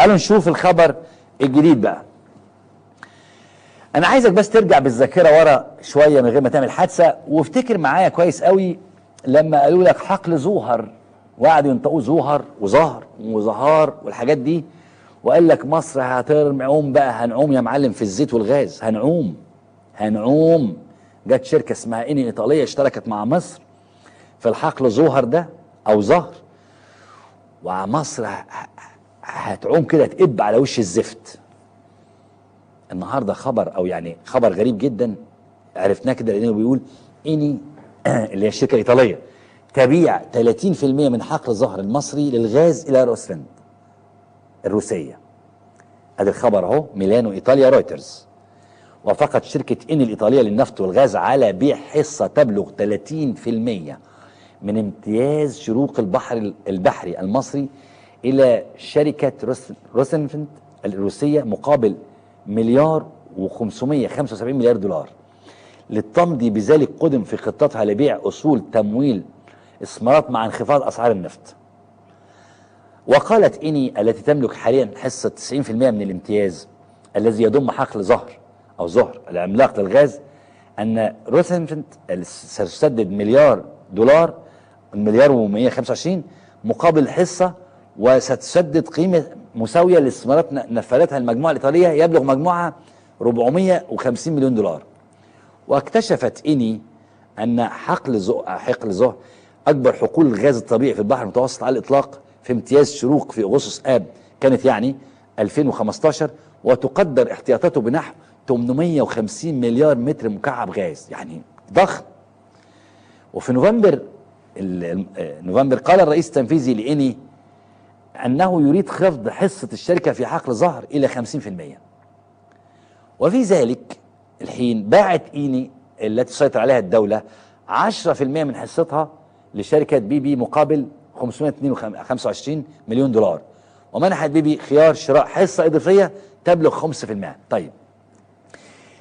تعالوا نشوف الخبر الجديد بقى. انا عايزك بس ترجع بالذاكره ورا شويه من غير ما تعمل حادثه، وافتكر معايا كويس قوي لما قالوا لك حقل زوهر، وقعدوا ينطقوا زوهر وزهر وزهار والحاجات دي، وقال لك مصر هترعوم بقى، هنعوم يا معلم في الزيت والغاز، هنعوم. جت شركه اسمها اني ايطاليه اشتركت مع مصر في الحقل زوهر ده او زهر، ومصر هتعوم كده تقب على وش الزفت. النهارده خبر، او يعني خبر غريب جدا عرفناه كده، لانه بيقول اني اللي هي الشركه الايطاليه تبيع 30% من حقل زهر المصري للغاز الى روسفند الروسيه. ادي الخبر اهو، ميلانو ايطاليا رويترز. وافقت شركه اني الايطاليه للنفط والغاز على بيع حصه تبلغ 30% من امتياز شروق البحري المصري الى شركه روسنفند الروسيه مقابل مليار و575 مليار دولار، للتمضي بذلك قدم في خطتها لبيع اصول تمويل استثمارات مع انخفاض اسعار النفط. وقالت اني التي تملك حاليا حصه 90% من الامتياز الذي يضم حقل زهر او زهر العملاق للغاز ان روسنفند ستسدد مليار دولار، مليار و125 مقابل الحصه، وستسدد قيمه مساويه لاستثمارات نفذتها المجموعه الايطاليه يبلغ مجموعها 450 مليون دولار. واكتشفت اني ان حقل زهر اكبر حقول الغاز الطبيعي في البحر المتوسط على الاطلاق في امتياز شروق في اغسطس اب كانت يعني 2015، وتقدر احتياطاته بنحو 850 مليار متر مكعب غاز، يعني ضخم. وفي نوفمبر قال الرئيس التنفيذي لإني أنه يريد خفض حصة الشركة في حقل زهر إلى 50%. وفي ذلك الحين باعت إني التي تسيطر عليها الدولة 10% من حصتها لشركة بي مقابل 525 مليون دولار، ومنحت بي خيار شراء حصة إضافية تبلغ 5%. طيب،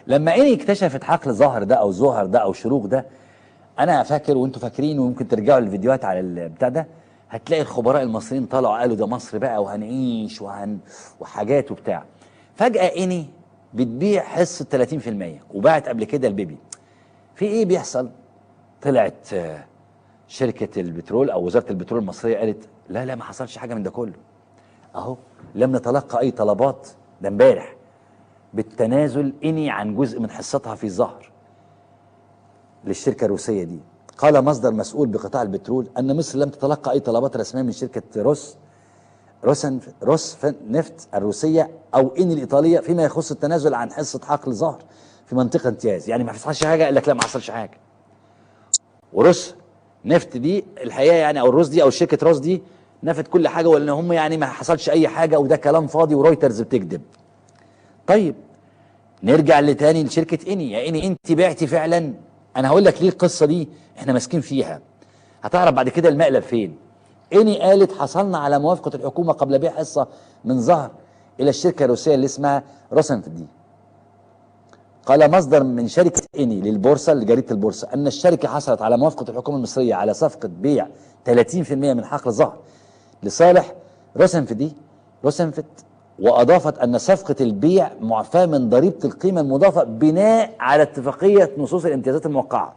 لما إني اكتشفت حقل زهر ده أو زهر ده أو شروق ده، أنا فاكر وأنتوا فاكرين، وممكن ترجعوا للفيديوهات على البتاع ده، هتلاقي الخبراء المصريين طلعوا قالوا ده مصر بقى وهنعيش وحاجات وبتاع. فجأة إني بتبيع حصة 30%، وباعت قبل كده البيبي. في إيه بيحصل؟ طلعت شركة البترول أو وزارة البترول المصرية قالت لا ما حصلش حاجة من ده كله، أهو لم نتلقى أي طلبات، ده امبارح بالتنازل إني عن جزء من حصتها في الزهر للشركة الروسية دي. قال مصدر مسؤول بقطاع البترول أن مصر لم تتلقى أي طلبات رسمية من شركة روس نفط الروسية أو إني الإيطالية فيما يخص التنازل عن حصة حقل زهر في منطقة امتياز. يعني ما حصلش حاجة، قال لك لا ما حصلش حاجة. وروس نفط دي الحقيقة يعني، أو الروس دي أو شركة روس دي نفت كل حاجة، وإن هم يعني ما حصلش أي حاجة، وده كلام فاضي ورويترز بتكذب. طيب نرجع لتاني لشركة إني. يا إني أنت بعتي فعلا. أنا هقول لك ليه القصة دي إحنا ماسكين فيها، هتعرف بعد كده المقلب فين. إني قالت حصلنا على موافقة الحكومة قبل بيع حصة من زهر إلى الشركة الروسية اللي اسمها روسنفت دي. قال مصدر من شركة إني للبورصة لجريدة البورصة أن الشركة حصلت على موافقة الحكومة المصرية على صفقة بيع 30% من حقل زهر لصالح روسنفت، وأضافت أن صفقة البيع معفاة من ضريبة القيمة المضافة بناء على اتفاقية نصوص الامتيازات الموقعة.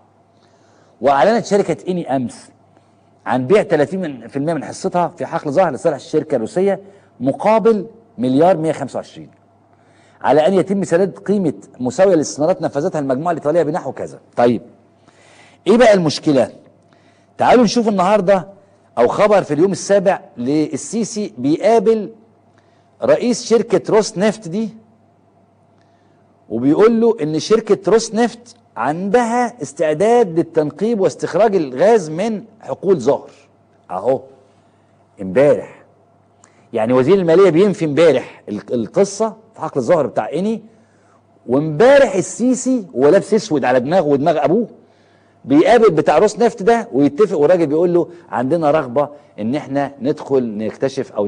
وأعلنت شركة إني أمس عن بيع 30% من حصتها في حقل زهر لصالح الشركة الروسية مقابل مليار 125، على أن يتم سداد قيمة مساوية لاستثمارات نفذتها المجموعة الإيطالية بنحو كذا. طيب إيه بقى المشكلة؟ تعالوا نشوف النهاردة أو خبر في اليوم السابع للسيسي بيقابل رئيس شركة روس نفط دي، وبيقول له إن شركة روس نفط عندها استعداد للتنقيب واستخراج الغاز من حقول زهر. أهو امبارح يعني وزير المالية بينفي امبارح القصة في حقل الزهر بتاع إني، وامبارح السيسي وهو لابس اسود على دماغه ودماغ ابوه بيقابل بتاع روس نفط ده ويتفق، والراجل بيقول له عندنا رغبه ان احنا ندخل نكتشف او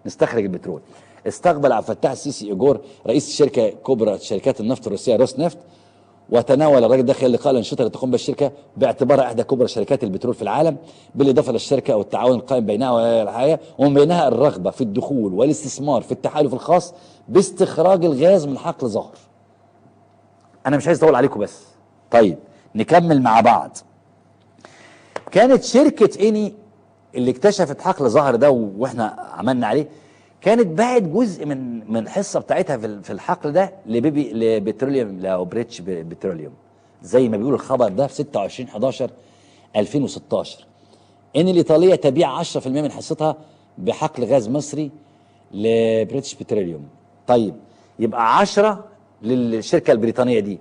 نستخرج البترول. استقبل عبد الفتاح السيسي ايجور رئيس شركه كبرى شركات النفط الروسيه روس نفط، وتناول الراجل ده خلال لقاء الانشطه اللي تقوم بها الشركه باعتبارها احدى كبرى شركات البترول في العالم، بالاضافه للشركه والتعاون القائم بينها والحياه، ومن بينها الرغبه في الدخول والاستثمار في التحالف الخاص باستخراج الغاز من حقل ظهر. انا مش عايز اطول عليكم بس. طيب نكمل مع بعض. كانت شركه اني اللي اكتشفت حقل ظهر ده واحنا عملنا عليه، كانت باعت جزء من الحصه بتاعتها في الحقل ده لبتروليوم، لبريتش بتروليوم، زي ما بيقول الخبر ده في 26/11/2016 ان الايطاليه تبيع 10% من حصتها بحقل غاز مصري لبريتش بتروليوم. طيب يبقى 10 للشركه البريطانيه دي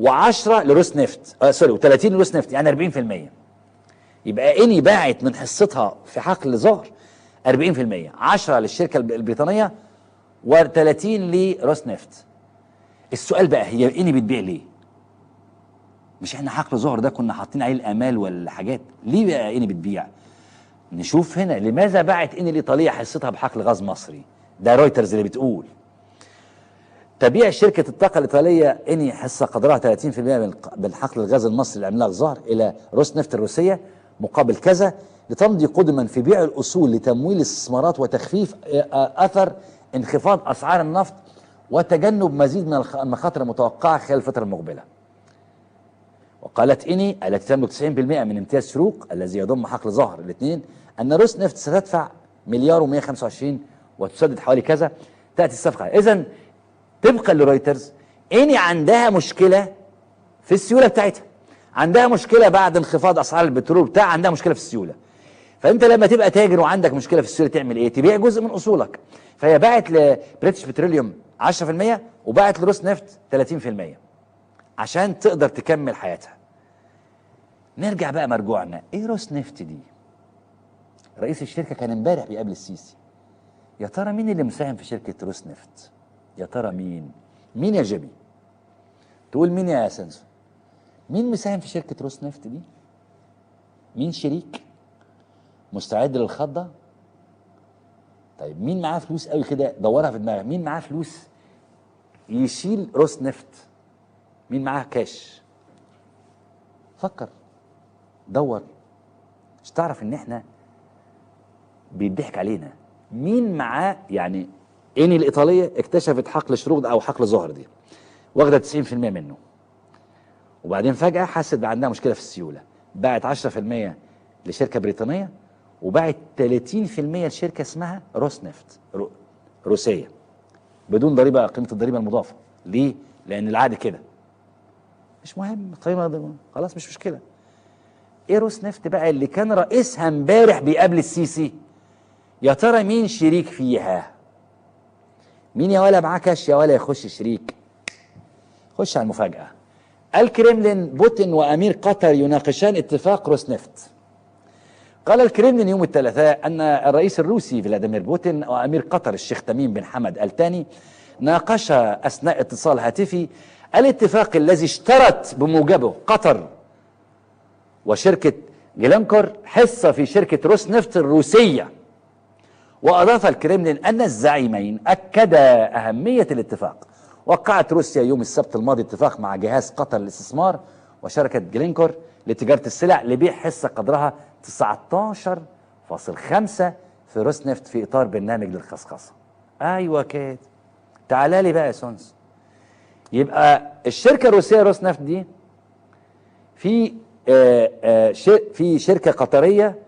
و10 لروس نفت، سوري، و30 لروس نفت، يعني 40%. يبقى اني باعت من حصتها في حقل ظهر 40%، 10 للشركه البريطانيه و30 لروس نفت. السؤال بقى، هي اني بتبيع ليه؟ مش احنا حقل ظهر ده كنا حاطين عليه الامال والحاجات، ليه بقى اني بتبيع؟ نشوف هنا لماذا باعت اني الايطاليه حصتها بحقل غاز مصري. ده رويترز اللي بتقول تبيع شركه الطاقه الايطاليه اني حصه قدرها 30% من حقل الغاز المصري العملاق ظهر الى روس نفت الروسيه مقابل كذا، لتمضي قدما في بيع الاصول لتمويل الاستثمارات وتخفيف اثر انخفاض اسعار النفط وتجنب مزيد من المخاطر المتوقعه خلال الفتره المقبله. وقالت اني التي تملك 90% من امتياز شروق الذي يضم حقل ظهر الاثنين ان روس نفت ستدفع مليار و125 وتسدد حوالي كذا تاتي الصفقه. اذا طبقا لرويترز اني عندها مشكله في السيوله بتاعتها، عندها مشكله بعد انخفاض اسعار البترول بتاع، عندها مشكله في السيوله. فانت لما تبقى تاجر وعندك مشكله في السيوله تعمل ايه؟ تبيع جزء من اصولك. فهي باعت لبريتش بتروليوم 10% وباعت لروس نفت 30% عشان تقدر تكمل حياتها. نرجع بقى مرجوعنا، ايه روس نفت دي؟ رئيس الشركه كان امبارح بيقابل السيسي. يا ترى مين اللي مساهم في شركه روس نفت؟ يا ترى مين؟ مين يا جيمي؟ تقول مين يا سنسو؟ مين مساهم في شركه روس نفت دي؟ مين شريك؟ مستعد للخضه؟ طيب مين معاه فلوس قوي كده؟ دورها في دماغك، مين معاه فلوس يشيل روس نفت؟ مين معاه كاش؟ فكر، دور، مش تعرف ان احنا بيضحك علينا. مين معاه؟ يعني اني الايطاليه اكتشفت حقل شروق او حقل ظهر دي، واخده 90% منه، وبعدين فجاه حست عندها مشكله في السيوله، باعت 10% لشركه بريطانيه وباعت 30% لشركه اسمها روس نفت روسيه بدون ضريبه، قيمه الضريبه المضافه. ليه؟ لان العقد كده. مش مهم قيمه، خلاص مش مشكله. ايه روس نفت بقى اللي كان رئيسها امبارح بيقابل السيسي؟ يا ترى مين شريك فيها؟ مين يا ولا معاه كاش يا ولا يخش شريك؟ خش على المفاجاه. الكريملين، بوتين وامير قطر يناقشان اتفاق روس نفت. قال الكريملين يوم الثلاثاء ان الرئيس الروسي فلاديمير بوتين وامير قطر الشيخ تميم بن حمد ال ثاني ناقشا اثناء اتصال هاتفي الاتفاق الذي اشترت بموجبه قطر وشركه جلينكور حصه في شركه روس نفت الروسيه. واضاف الكريملين ان الزعيمين اكدا اهميه الاتفاق. وقعت روسيا يوم السبت الماضي اتفاق مع جهاز قطر للاستثمار وشركه جلينكور لتجاره السلع لبيع حصه قدرها 19.5 في روس نفت في اطار برنامج للخصخصه. ايوه كده، تعالى لي بقى يا سونس. يبقى الشركه الروسيه روس نفت دي في شركه قطريه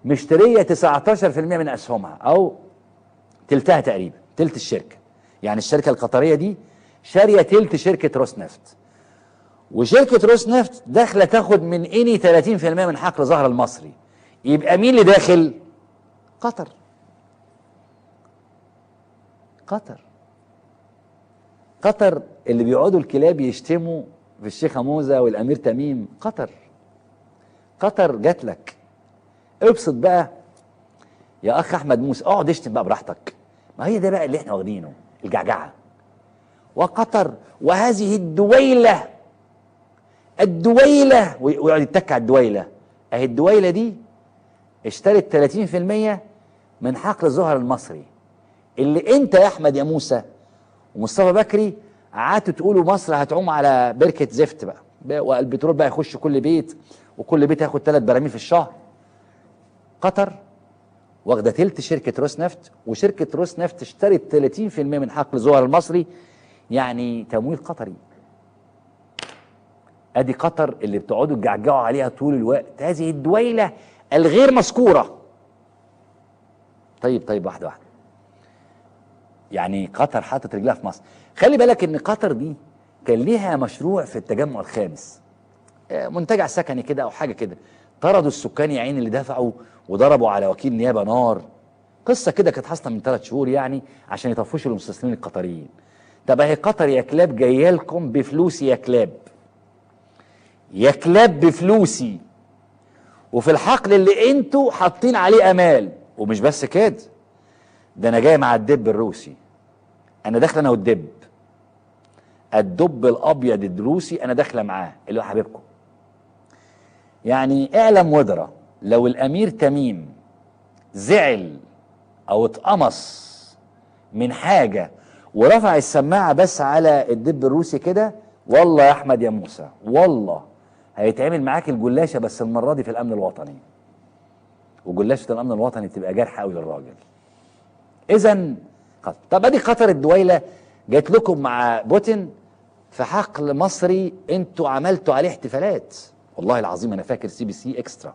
مشتريه 19% من اسهمها، او تلتها تقريبا، تلت الشركه. يعني الشركه القطريه دي شاريه تلت شركه روس نفت، وشركه روس نفت داخله تاخد من اني 30% من حقل ظهر المصري. يبقى مين اللي داخل؟ قطر. قطر اللي بيقعدوا الكلاب يشتموا في الشيخه موزه والامير تميم. قطر جات لك. ابسط بقى يا اخ احمد موسى، اقعد اشتم بقى براحتك. ما هي ده بقى اللي احنا واخدينه، الجعجعه. وقطر وهذه الدويله ويقعد يتك على الدويله. اهي الدويله دي اشترت 30% من حقل الظهر المصري اللي انت يا احمد يا موسى ومصطفى بكري قعدتوا تقولوا مصر هتعوم على بركه زفت بقى، والبترول بقى يخش كل بيت، وكل بيت هياخد 3 براميل في الشهر. قطر واخده تلت شركه روسنفت، وشركه روسنفت اشترت 30% من حقل زهر المصري، يعني تمويل قطري. ادي قطر اللي بتقعدوا تجعجعوا عليها طول الوقت، هذه الدويله الغير مذكوره. طيب واحده واحده. يعني قطر حاطت رجلها في مصر. خلي بالك ان قطر دي كان ليها مشروع في التجمع الخامس، منتجع سكني كده او حاجه كده، طردوا السكان يا عيني اللي دفعوا، وضربوا على وكيل نيابه نار. قصه كده كانت حاصله من 3 شهور يعني، عشان يطفشوا المستثمرين القطريين. طب اهي قطر يا كلاب جايه لكم بفلوسي يا كلاب، يا كلاب بفلوسي، وفي الحقل اللي انتوا حاطين عليه امال. ومش بس كده، ده انا جاي مع الدب الروسي، انا داخله انا والدب، الدب الابيض الروسي انا داخله معاه اللي هو حبيبكم. يعني اعلم ودرة، لو الامير تميم زعل او اتقمص من حاجه ورفع السماعه بس على الدب الروسي كده، والله يا احمد يا موسى والله هيتعمل معاك الجلاشه، بس المره دي في الامن الوطني، وجلاشه الامن الوطني تبقى جارحه قوي للراجل. اذا طب ادي قطر الدويله جات لكم مع بوتين في حقل مصري، انتوا عملتوا عليه احتفالات، والله العظيم انا فاكر CBC اكسترا،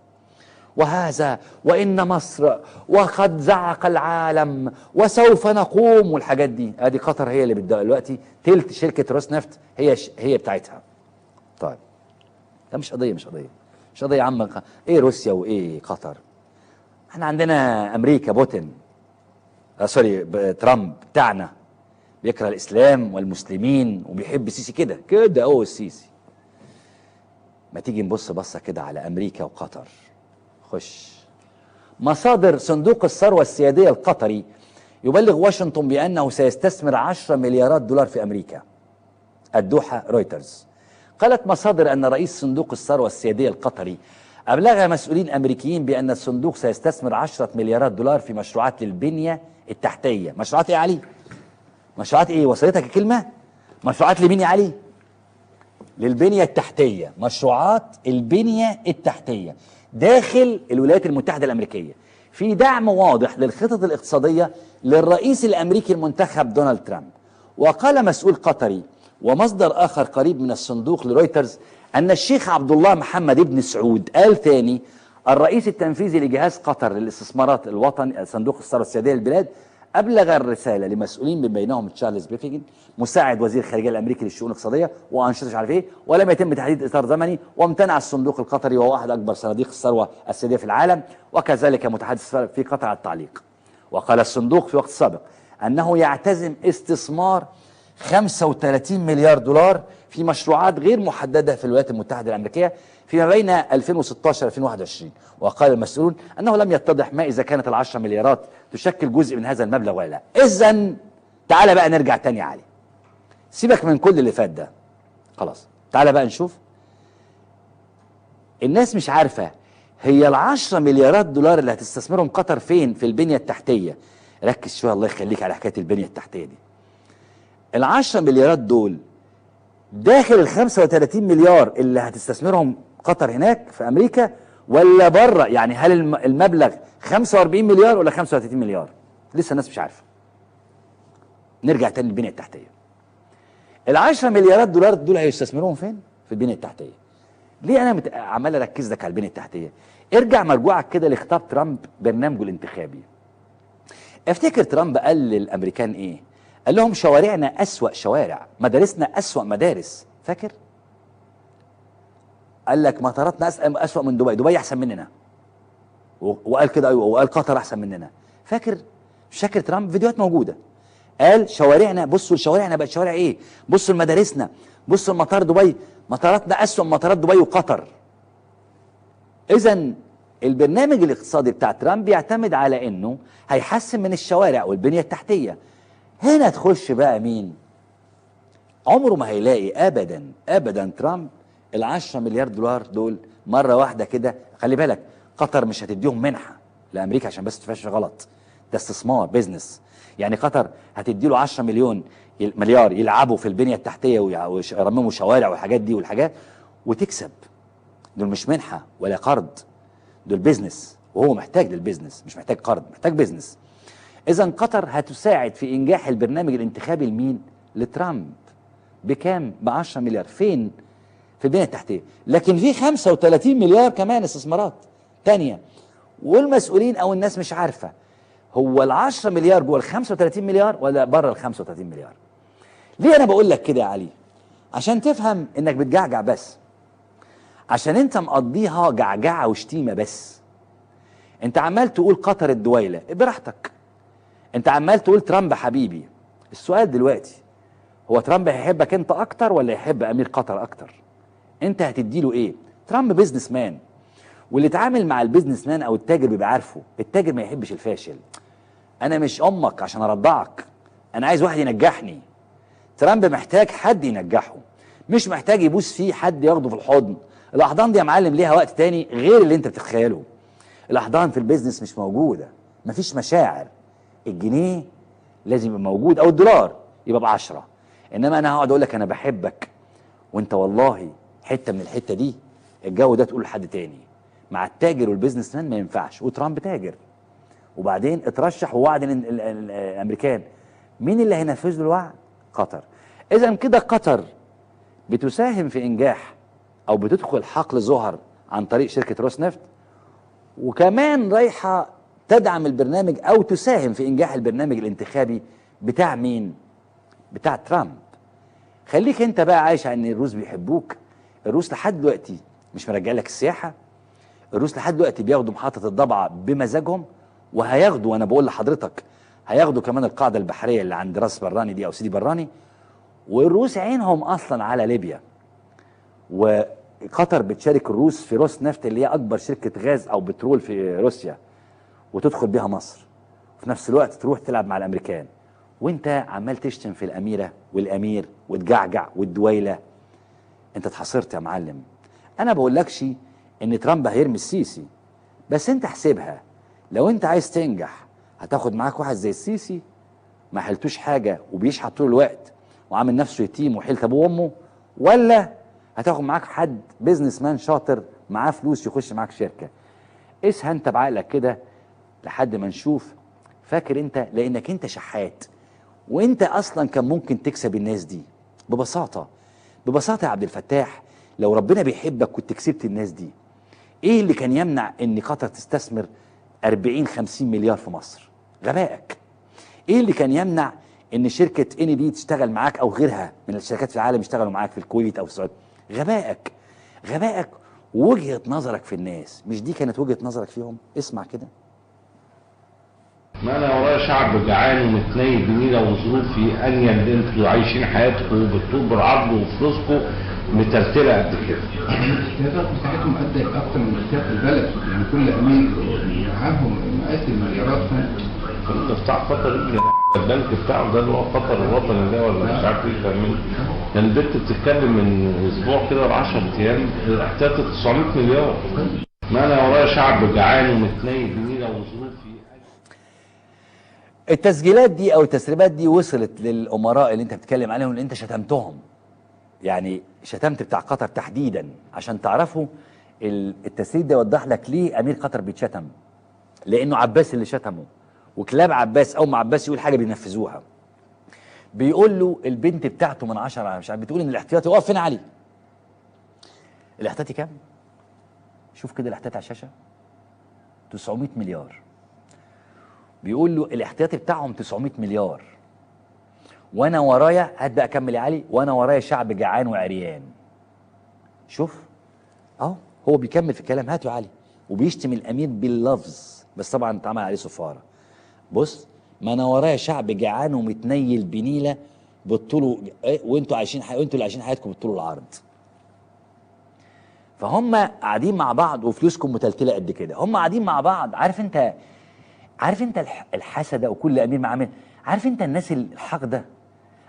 وهذا وان مصر وقد زعق العالم وسوف نقوم والحاجات دي. ادي قطر هي اللي بتدعي دلوقتي تلت شركه روسنفت هي بتاعتها. طيب ده مش قضيه يا عم، ايه روسيا وايه قطر؟ احنا عندنا امريكا بوتين، سوري ترامب بتاعنا بيكره الاسلام والمسلمين وبيحب السيسي كده السيسي. ما تيجي نبص بصه كده على امريكا وقطر. خش مصادر صندوق الثروه السياديه القطري يبلغ واشنطن بانه سيستثمر 10 مليارات دولار في امريكا. الدوحه رويترز. قالت مصادر ان رئيس صندوق الثروه السياديه القطري ابلغ مسؤولين امريكيين بان الصندوق سيستثمر 10 مليارات دولار في مشروعات للبنيه التحتيه. مشروعات ايه يا علي؟ مشروعات ايه؟ وصلتك الكلمه؟ مشروعات لمين يا علي؟ للبنيه التحتيه. مشروعات البنيه التحتيه داخل الولايات المتحده الامريكيه، في دعم واضح للخطط الاقتصاديه للرئيس الامريكي المنتخب دونالد ترامب. وقال مسؤول قطري ومصدر اخر قريب من الصندوق لرويترز ان الشيخ عبد الله محمد بن سعود آل ثاني الرئيس التنفيذي لجهاز قطر للاستثمارات الوطني صندوق الثروه السياديه للبلاد أبلغ الرسالة لمسؤولين من بينهم تشارلز بيفيجن مساعد وزير الخارجية الأمريكي للشؤون الاقتصادية وأنشطة مش عارف إيه، ولم يتم تحديد إطار زمني. وامتنع الصندوق القطري وهو أحد أكبر صناديق الثروة السيادية في العالم وكذلك متحدث في قطر على التعليق. وقال الصندوق في وقت سابق أنه يعتزم استثمار 35 مليار دولار في مشروعات غير محددة في الولايات المتحدة الأمريكية فيما بين 2016 و 2021. وقال المسؤولون أنه لم يتضح ما إذا كانت ال10 مليارات تشكل جزء من هذا المبلغ ولا لا. إذن تعالى بقى نرجع تاني علي، سيبك من كل اللي فات ده خلاص، تعالى بقى نشوف. الناس مش عارفة هي ال10 مليارات دولار اللي هتستثمرهم قطر فين في البنية التحتية. ركز شوية الله يخليك على حكاية البنية التحتية دي. ال10 مليارات دول داخل ال 35 مليار اللي هتستثمرهم قطر هناك في امريكا ولا بره؟ يعني هل المبلغ 45 مليار ولا 35 مليار؟ لسه الناس مش عارفه. نرجع تاني للبنيه التحتيه. ال10 مليارات دولار دول هيستثمروهم فين؟ في البنيه التحتيه. ليه انا عمال اركز لك على البنيه التحتيه؟ ارجع مرجوعك كده لخطاب ترامب برنامجه الانتخابي. افتكر ترامب قال للامريكان ايه؟ قال لهم شوارعنا أسوأ شوارع، مدارسنا أسوأ مدارس، فاكر؟ قال لك مطاراتنا أسوأ من دبي، دبي أحسن مننا. وقال كده أيوه، وقال قطر أحسن مننا. فاكر؟ مش فاكر ترامب؟ فيديوهات موجودة. قال شوارعنا، بصوا لشوارعنا بقت شوارع إيه؟ بصوا لمدارسنا، بصوا لمطار دبي، مطاراتنا أسوأ من مطارات دبي وقطر. إذا البرنامج الاقتصادي بتاع ترامب بيعتمد على إنه هيحسن من الشوارع والبنية التحتية. هنا تخش بقى مين؟ عمره ما هيلاقي ابدا ترامب ال10 مليار دولار دول مره واحده كده. خلي بالك قطر مش هتديهم منحه لامريكا عشان بس تفهمش غلط، ده استثمار بيزنس. يعني قطر هتدي له 10 مليون مليار يلعبوا في البنيه التحتيه ويرمموا شوارع والحاجات دي والحاجات وتكسب. دول مش منحه ولا قرض، دول بيزنس، وهو محتاج للبيزنس، مش محتاج قرض، محتاج بيزنس. اذا قطر هتساعد في انجاح البرنامج الانتخابي لمين؟ لترامب. بكام؟ ب 10 مليار. فين؟ في البنيه التحتيه. لكن في 35 مليار كمان استثمارات تانية، والمسؤولين او الناس مش عارفه هو ال 10 مليار جوه ال 35 مليار ولا بره ال 35 مليار. ليه انا بقول لك كده يا علي؟ عشان تفهم انك بتجعجع بس، عشان انت مقضيها جعجعه وشتيمه بس. انت عمال تقول قطر الدويله براحتك، انت عمال تقول ترامب حبيبي. السؤال دلوقتي هو ترامب هيحبك انت اكتر ولا يحب امير قطر اكتر؟ انت هتديله ايه؟ ترامب بيزنس مان، واللي اتعامل مع البيزنس مان او التاجر بيبقى عارفه التاجر ما يحبش الفاشل. انا مش امك عشان ارضعك، انا عايز واحد ينجحني. ترامب محتاج حد ينجحه، مش محتاج يبوس فيه حد ياخده في الحضن. الاحضان دي يا معلم ليها وقت تاني غير اللي انت بتتخيله. الاحضان في البيزنس مش موجوده، مفيش مشاعر. الجنيه لازم يبقى موجود او الدولار يبقى ب10، انما انا هقعد اقول لك انا بحبك وانت والله حته من الحته دي، الجو ده تقول لحد تاني. مع التاجر والبيزنس مان ما ينفعش، وترامب تاجر وبعدين اترشح ووعد الامريكان. مين اللي هينفذ له الوعد؟ قطر. اذا كده قطر بتساهم في انجاح او بتدخل حقل زهر عن طريق شركه روس نفط، وكمان رايحه تدعم البرنامج او تساهم في انجاح البرنامج الانتخابي بتاع مين؟ بتاع ترامب. خليك انت بقى عايش على ان الروس بيحبوك. الروس لحد دلوقتي مش مرجع لك السياحه، الروس لحد دلوقتي بياخدوا محطه الضبعه بمزاجهم، وهياخدوا، وانا بقول لحضرتك هياخدوا كمان القاعده البحريه اللي عند راس براني دي او سيدي براني. والروس عينهم اصلا على ليبيا، وقطر بتشارك الروس في روس نفط اللي هي اكبر شركه غاز او بترول في روسيا، وتدخل بيها مصر، وفي نفس الوقت تروح تلعب مع الامريكان. وانت عمال تشتم في الاميره والامير وتجعجع والدويله. انت اتحصرت يا معلم. انا بقولكش ان ترامب هيرمي السيسي، بس انت احسبها. لو انت عايز تنجح هتاخد معاك واحد زي السيسي ما حلتوش حاجه وبيشحت طول الوقت وعامل نفسه يتيم وحيلة ابوه وامه، ولا هتاخد معاك حد بيزنس مان شاطر معاه فلوس يخش معاك شركه؟ قيسها انت بعقلك كده لحد ما نشوف. فاكر انت لانك انت شحات، وانت اصلا كان ممكن تكسب الناس دي ببساطه. ببساطه يا عبد الفتاح، لو ربنا بيحبك كنت كسبت الناس دي. ايه اللي كان يمنع ان قطر تستثمر 40-50 مليار في مصر؟ غبائك. ايه اللي كان يمنع ان شركه اني بي تشتغل معاك او غيرها من الشركات في العالم يشتغلوا معاك في الكويت او في السعوديه؟ غبائك. غبائك ووجهه نظرك في الناس، مش دي كانت وجهه نظرك فيهم؟ اسمع كده. ما انا ورايا شعب جعان ومتنيل بنيله وظروفي انيل اللي انتوا عايشين حياتكم بالطول بالعرض وفلوسكم مترتله قد كده. الاحتياطات بتاعتهم قد اكتر من احتياط البلد، يعني كل امين معاهم مئات المليارات. انت بتاع قطر البنك بتاعه ده اللي هو قطر الوطني ده ولا مش عارف ايه كان مين؟ كان البنت بتتكلم من اسبوع كده ل 10 ايام احتياطت 900 مليار. ما انا ورايا شعب جعان ومتنيل بنيله وظروفي. التسجيلات دي او التسريبات دي وصلت للامراء اللي انت بتتكلم عليهم اللي انت شتمتهم. يعني شتمت بتاع قطر تحديدا عشان تعرفوا. التسريب ده يوضح لك ليه امير قطر بيتشتم، لانه عباس اللي شتمه، وكلاب عباس اول ما عباس يقول حاجه بينفذوها. بيقول له البنت بتاعته من 10 على مش عارف، بتقول ان الاحتياطي واقف فين علي؟ الاحتياطي كام؟ شوف كده الاحتياطي على الشاشه 900 مليار. بيقول له الاحتياطي بتاعهم 900 مليار، وانا ورايا، هات بقى كمل يا علي، وانا ورايا شعب جعان وعريان. شوف اهو هو بيكمل في الكلام، هات يا علي، وبيشتم الامير باللفظ، بس طبعا اتعمل عليه صفاره. بص، ما انا ورايا شعب جعان ومتنيل بنيله بالطول، وانتوا عايشين وانتوا اللي عايشين حياتكم بالطول والعرض. فهم قاعدين مع بعض وفلوسكم متلتله قد كده، هم قاعدين مع بعض. عارف انت الحسده، وكل امير مع امير. عارف انت الناس الحقده؟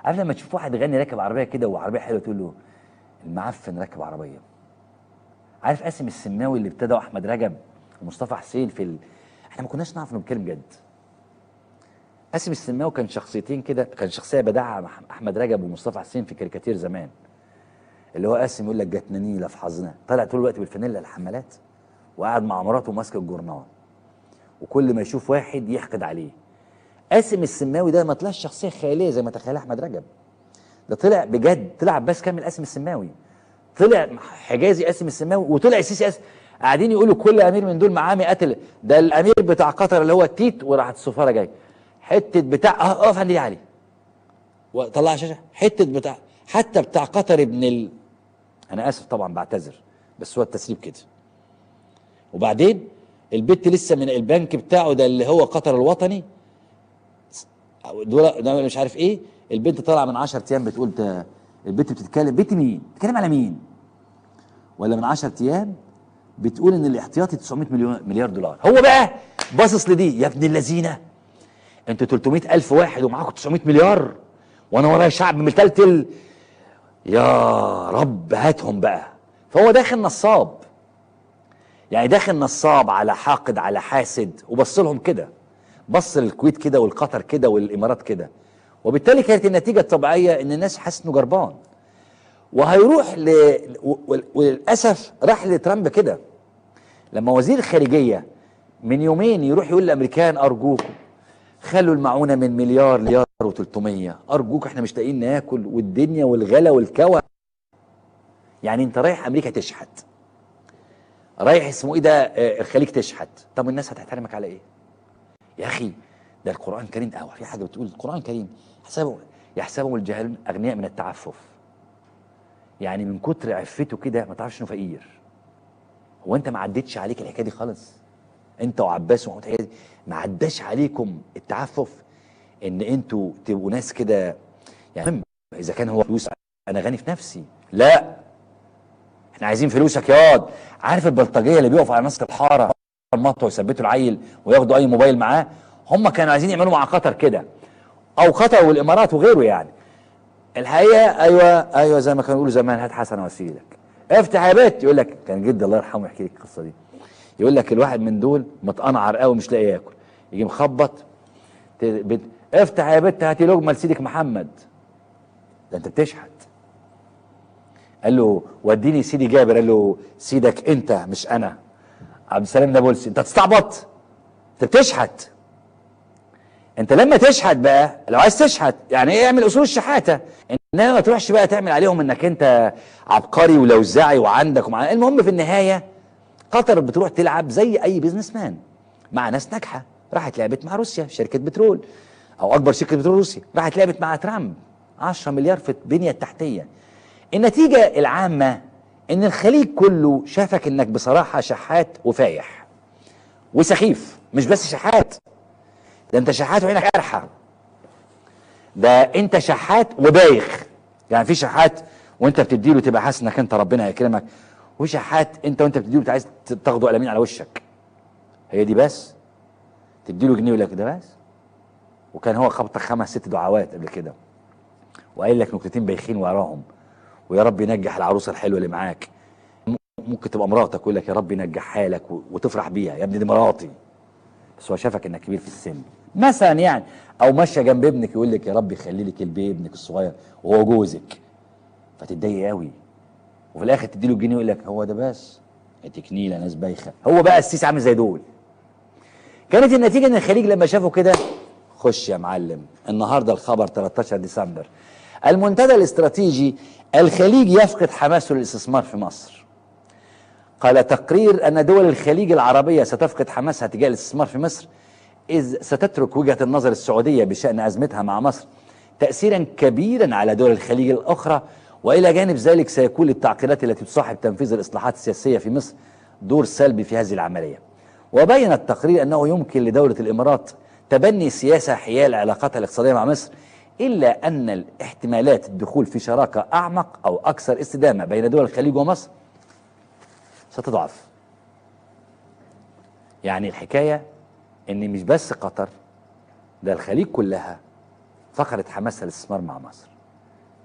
عارف لما تشوف واحد غني راكب عربيه كده وعربيه حلوه تقول له المعفن راكب عربيه؟ عارف قاسم السماوي اللي ابتدى احمد رجب ومصطفى حسين احنا ما كناش نعرف انه بيتكلم جد. قاسم السماوي كان شخصيتين كده، كان شخصيه بدعها احمد رجب ومصطفى حسين في كاريكاتير زمان، اللي هو قاسم يقول لك جاتنا نيله في حظنا، طالع طول الوقت بالفانيلا الحمالات وقاعد مع مراته ماسك الجورنال، وكل ما يشوف واحد يحقد عليه. قاسم السماوي ده ما طلعش شخصيه خياليه زي ما تخيلها احمد رجب، ده طلع بجد، طلع عباس كامل قاسم السماوي، طلع حجازي قاسم السماوي، وطلع السيسي قاسم. قاعدين يقولوا كل امير من دول معاه قتل، ده الامير بتاع قطر اللي هو التيت، وراحت السفاره جاي حته بتاع اقف عندي علي وطلع شاشه حته بتاع، حتى بتاع قطر انا اسف طبعا بعتذر، بس هو التسريب كده. وبعدين البت لسه من البنك بتاعه ده اللي هو قطر الوطني دول ده مش عارف ايه، البنت طالعه من 10 ايام بتقول ده البنت بتتكلم، بنت مين؟ بتتكلم على مين؟ ولا من 10 ايام بتقول ان الاحتياطي 900 مليار دولار. هو بقى باصص لدي، يا ابن اللذينه انتوا 300,000 واحد ومعاكم 900 مليار وانا ورايا شعب متلتل، يا رب هاتهم بقى. فهو داخل نصاب، يعني داخل نصاب على حاقد على حاسد، وبص لهم كده، بص للكويت كده والقطر كده والامارات كده، وبالتالي كانت النتيجه الطبيعيه ان الناس حاسه انه جربان. وهيروح وللاسف راح لترامب كده، لما وزير الخارجيه من يومين يروح يقول للامريكان ارجوكم خلوا المعونه من مليار و300، ارجوك احنا مش لاقيين ناكل والدنيا والغلا والكوى. يعني انت رايح امريكا تشحت، رايح اسمه ايه ده الخليج تشحت، طب الناس هتحترمك على ايه؟ يا اخي ده القران الكريم قوي، في حاجه بتقول القران الكريم يحسبهم الجاهلون اغنياء من التعفف، يعني من كتر عفته كده ما تعرفش انه فقير. هو انت ما عدتش عليك الحكايه دي خالص؟ انت وعباس ومحمود حجازي ما عداش عليكم التعفف ان انتوا تبقوا ناس كده؟ يعني اذا كان هو فلوس انا غني في نفسي، لا احنا عايزين فلوسك ياض. عارف البلطجيه اللي بيقفوا على نص الحاره المطوه ويثبتوا العيل وياخدوا اي موبايل معاه، هم كانوا عايزين يعملوا مع قطر كده، او قطر والامارات وغيره. يعني الحقيقه ايوه زي ما كانوا يقولوا زمان، هات حسن اوسيلك، افتح يا بيت. يقول لك كان جدي الله يرحمه يحكي لك القصه دي، يقول لك الواحد من دول متقنعر قوي مش لاقي ياكل، يجي مخبط افتح يا بت هاتي لقمه لسيدك محمد. ده انت بتشحت. قال له وديني سيدي جابر، قال له سيدك انت مش انا، عبد السلام نابلسي. انت تستعبط، انت بتشحت. انت لما تشحت بقى، لو عايز تشحت يعني ايه، اعمل اصول الشحاته، انما ما تروحش بقى تعمل عليهم انك انت عبقري ولوزعي وعندك المهم في النهايه قطر بتروح تلعب زي اي بيزنس مان مع ناس ناجحه. راحت لعبت مع روسيا شركه بترول، او اكبر شركه بترول روسيا، راحت لعبت مع ترامب 10 مليار في البنيه التحتيه. النتيجه العامه ان الخليج كله شافك انك بصراحه شحات وفايح وسخيف، مش بس شحات، ده انت شحات وعينك قرحه، ده انت شحات وبايخ. يعني في شحات وانت بتديله تبقى حاسس انك انت ربنا هيكرمك، وفي شحات انت وانت بتديله عايز تاخده قلمين على وشك. هي دي بس، تديله جنيه ولا كده بس. وكان هو خبطك 5 6 دعوات قبل كده، وقايل لك نكتتين بايخين وراهم، ويا رب ينجح العروسه الحلوه اللي معاك. ممكن تبقى مراتك ويقول لك يا رب ينجحها لك وتفرح بيها، يا ابني دي مراتي، بس هو شافك انك كبير في السن مثلا يعني، او ماشيه جنب ابنك يقول لك يا رب يخلي لك ابنك الصغير وهو جوزك، فتتضايق قوي، وفي الاخر تديله الجنيه ويقول لك هو ده بس، تكنيله ناس بايخه. هو بقى السيسي عامل زي دول. كانت النتيجه ان الخليج لما شافوا كده، خش يا معلم النهارده الخبر 13 ديسمبر، المنتدى الاستراتيجي الخليج يفقد حماسه للاستثمار في مصر. قال تقرير ان دول الخليج العربيه ستفقد حماسها تجاه الاستثمار في مصر، اذ ستترك وجهه النظر السعوديه بشان ازمتها مع مصر تاثيرا كبيرا على دول الخليج الاخرى، والى جانب ذلك سيكون للتعقيدات التي تصاحب تنفيذ الاصلاحات السياسيه في مصر دور سلبي في هذه العمليه. وبين التقرير انه يمكن لدوله الامارات تبني سياسه حيال علاقاتها الاقتصاديه مع مصر، الا ان احتمالات الدخول في شراكه اعمق او اكثر استدامه بين دول الخليج ومصر ستضعف. يعني الحكايه ان مش بس قطر، ده الخليج كلها فقدت حماسها للاستثمار مع مصر.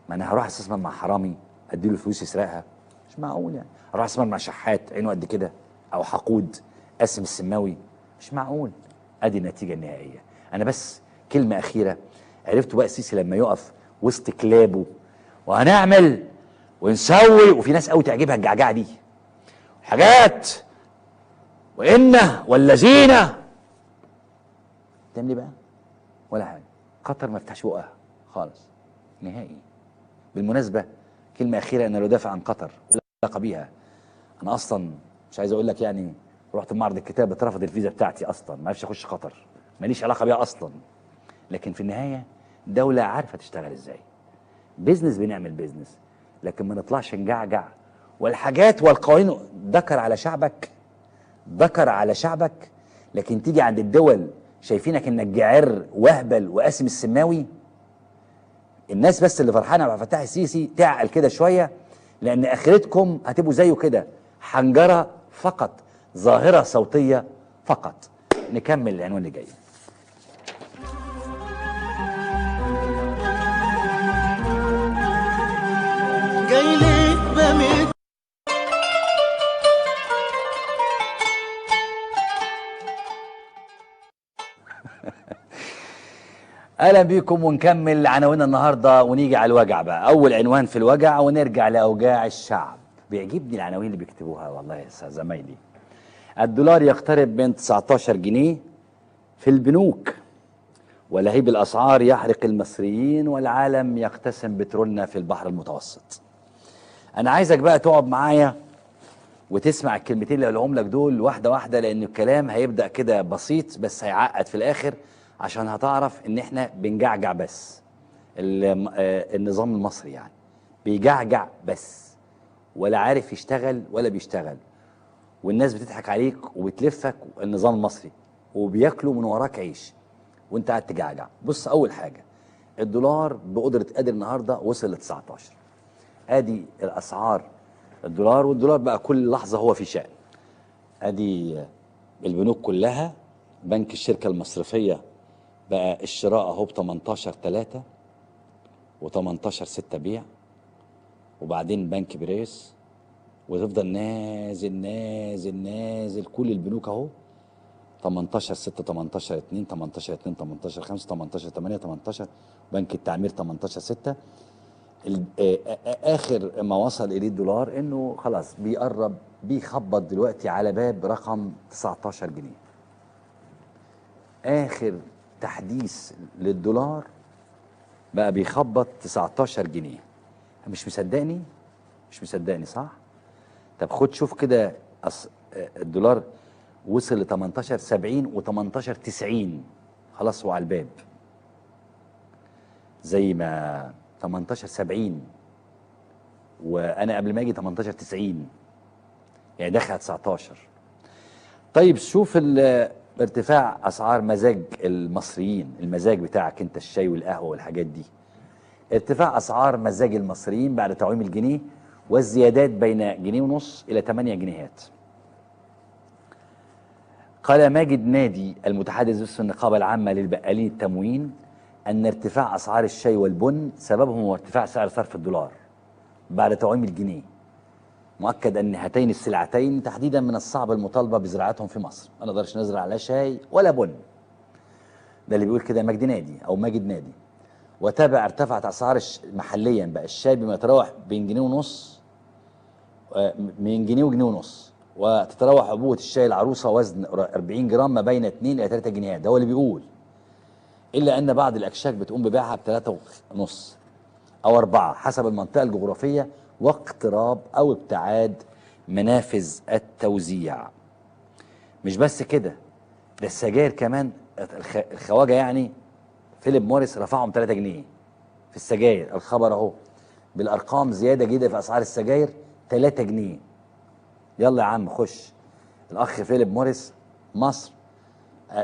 ما انا هروح استثمر مع حرامي اديله فلوس يسرقها؟ مش معقول. يعني اروح استثمر مع شحات عينه قد كده، او حقود قاسم السماوي؟ مش معقول. ادي النتيجه النهائيه. انا بس كلمه اخيره. عرفتوا بقى السيسي لما يقف وسط كلابه وهنعمل ونسوي، وفي ناس قوي تعجبها الجعجعه دي، حاجات وإن والذين، تعمل ايه بقى؟ ولا حاجه. قطر ما فتحش بقها خالص نهائي. بالمناسبه كلمه اخيره، انا لو دافع عن قطر ولا علاقه بيها، انا اصلا مش عايز اقول لك يعني رحت معرض الكتاب اترفض الفيزا بتاعتي اصلا، ما عرفش اخش قطر، ماليش علاقه بيها اصلا. لكن في النهايه دوله عارفه تشتغل ازاي. بيزنس بنعمل بيزنس، لكن ما نطلعش نجعجع والحاجات والقوانين. ذكر على شعبك، ذكر على شعبك، لكن تيجي عند الدول شايفينك انك جعر واهبل وقاسم السماوي. الناس بس اللي فرحانه مع فتح السيسي تعقل كده شويه، لان اخرتكم هتبقوا زيه كده، حنجره فقط، ظاهره صوتيه فقط. نكمل العنوان اللي جاي. جاي ليك بميت اهلا بيكم، ونكمل عناوين النهارده ونيجي على الوجع بقى. اول عنوان في الوجع ونرجع لاوجاع الشعب. بيعجبني العناوين اللي بيكتبوها والله يا زمايلي. الدولار يقترب من 19 جنيه في البنوك، ولهيب الاسعار يحرق المصريين، والعالم يقتسم بترولنا في البحر المتوسط. انا عايزك بقى تقعد معايا وتسمع الكلمتين اللي هقولهم لك دول واحده واحده، لان الكلام هيبدا كده بسيط بس هيعقد في الاخر، عشان هتعرف ان احنا بنجعجع بس. النظام المصري يعني بيجعجع بس، ولا عارف يشتغل ولا بيشتغل، والناس بتضحك عليك وبتلفك النظام المصري، وبياكلوا من وراك عيش وانت قاعد تجعجع. بص، اول حاجه الدولار بقدره قادر النهارده وصل ل 19. ادي الاسعار الدولار، والدولار بقى كل لحظه هو في شأن. ادي البنوك كلها. بنك الشركه المصرفيه بقى الشراء اهو ب 18.3 و18.6 بيع، وبعدين بنك بريس، وتفضل نازل نازل نازل. كل البنوك اهو 18.6 18.2 18.2 18.5 18.8 18. بنك التعمير 18.6. اخر ما وصل اليه الدولار انه خلاص بيقرب، بيخبط دلوقتي على باب رقم 19 جنيه. اخر تحديث للدولار بقى بيخبط 19 جنيه. مش مصدقني؟ مش مصدقني صح؟ طب خد شوف كده الدولار وصل ل 18.70 و18.90. خلاص هو على الباب، زي ما 18.70 وانا قبل ما اجي 18.90، يعني داخل على 19. طيب شوف ارتفاع اسعار مزاج المصريين، المزاج بتاعك انت، الشاي والقهوه والحاجات دي. ارتفاع اسعار مزاج المصريين بعد تعويم الجنيه، والزيادات بين جنيه ونص الى 8 جنيهات. قال ماجد نادي المتحدث باسم النقابه العامه للبقالين التموين ان ارتفاع اسعار الشاي والبن سببهم هو ارتفاع سعر صرف الدولار بعد تعويم الجنيه. مؤكد ان هاتين السلعتين تحديدا من الصعب المطالبه بزراعتهم في مصر، ما نقدرش نزرع لا شاي ولا بن. ده اللي بيقول كده مجدي نادي او ماجد نادي. وتابع ارتفعت اسعار محليا بقى الشاي بما يتراوح بين جنيه ونص، من جنيه وجنيه ونص، وتتراوح عبوه الشاي العروسه وزن 40 جرام ما بين 2 الى 3 جنيهات. ده هو اللي بيقول. الا ان بعض الاكشاك بتقوم ببيعها ب3.5 او 4 حسب المنطقه الجغرافيه واقتراب او ابتعاد منافذ التوزيع. مش بس كده، ده السجاير كمان. الخواجه يعني فيليب موريس رفعهم 3 جنيه في السجاير. الخبر اهو بالارقام، زياده جديده في اسعار السجاير 3 جنيه. يلا يا عم خش. الاخ فيليب موريس مصر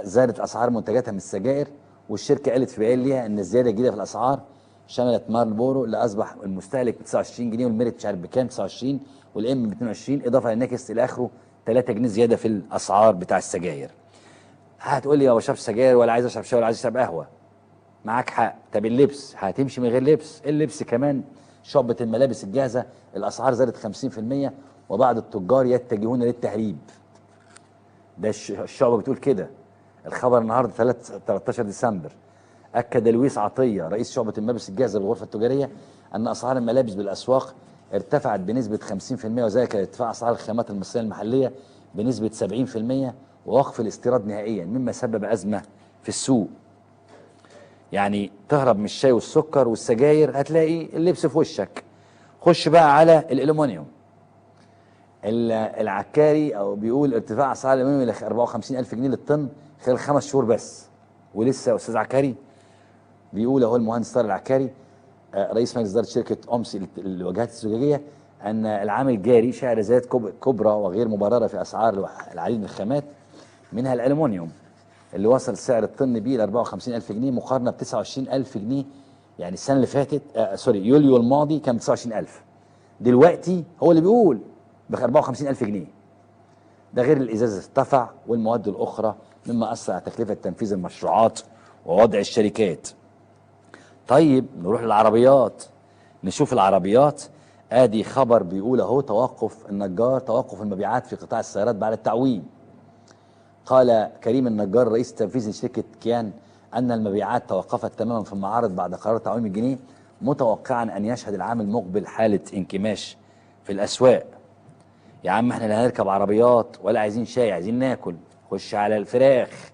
زادت اسعار منتجاتها من السجاير، والشركه قالت في بيان ليها ان الزياده الجديده في الاسعار شملت مارلبورو اللي اصبح المستهلك ب 29 جنيه، والميريت مش عارف بكام 29، والام ب 22، اضافه للنكس الى اخره 3 جنيه زياده في الاسعار بتاع السجاير. هتقول لي ما بشربش سجاير ولا عايز اشرب شاي ولا عايز اشرب قهوه. معاك حق. طب اللبس هتمشي من غير لبس؟ اللبس كمان شعبة الملابس الجاهزه الاسعار زادت 50%، وبعض التجار يتجهون للتهريب. ده الشعبة بتقول كده. الخبر النهارده 13 ديسمبر. أكد لويس عطية رئيس شعبة الملابس الجاهزة بالغرفة التجارية أن أسعار الملابس بالأسواق ارتفعت بنسبة 50%، وذلك لارتفاع أسعار الخامات المصرية المحلية بنسبة 70% ووقف الاستيراد نهائيا، مما سبب أزمة في السوق. يعني تهرب من الشاي والسكر والسجاير هتلاقي اللبس في وشك. خش بقى على الألومنيوم. العكاري أو بيقول ارتفاع أسعار الألومنيوم إلى 54,000 جنيه للطن خلال 5 شهور بس. ولسه يا أستاذ عكاري بيقول اهو المهندس طارق العكاري رئيس مجلس اداره شركه امسي للواجهات الزجاجيه ان العام الجاري شهد زيادات كبرى وغير مبرره في اسعار العديد من الخامات منها الالومنيوم اللي وصل سعر الطن بيه ل 54,000 جنيه مقارنه ب 29,000 جنيه. يعني السنه اللي فاتت يوليو الماضي كان ب 29,000، دلوقتي هو اللي بيقول ب 54,000 جنيه. ده غير الازاز ارتفع والمواد الاخرى، مما اثر على تكلفه تنفيذ المشروعات ووضع الشركات. طيب نروح للعربيات، نشوف العربيات. ادي خبر بيقول اهو توقف النجار، توقف المبيعات في قطاع السيارات بعد التعويم. قال كريم النجار رئيس التنفيذي لشركه كيان ان المبيعات توقفت تماما في المعارض بعد قرار تعويم الجنيه، متوقعا ان يشهد العام المقبل حاله انكماش في الاسواق. يا عم احنا لا هنركب عربيات ولا عايزين شاي، عايزين ناكل. خش على الفراخ.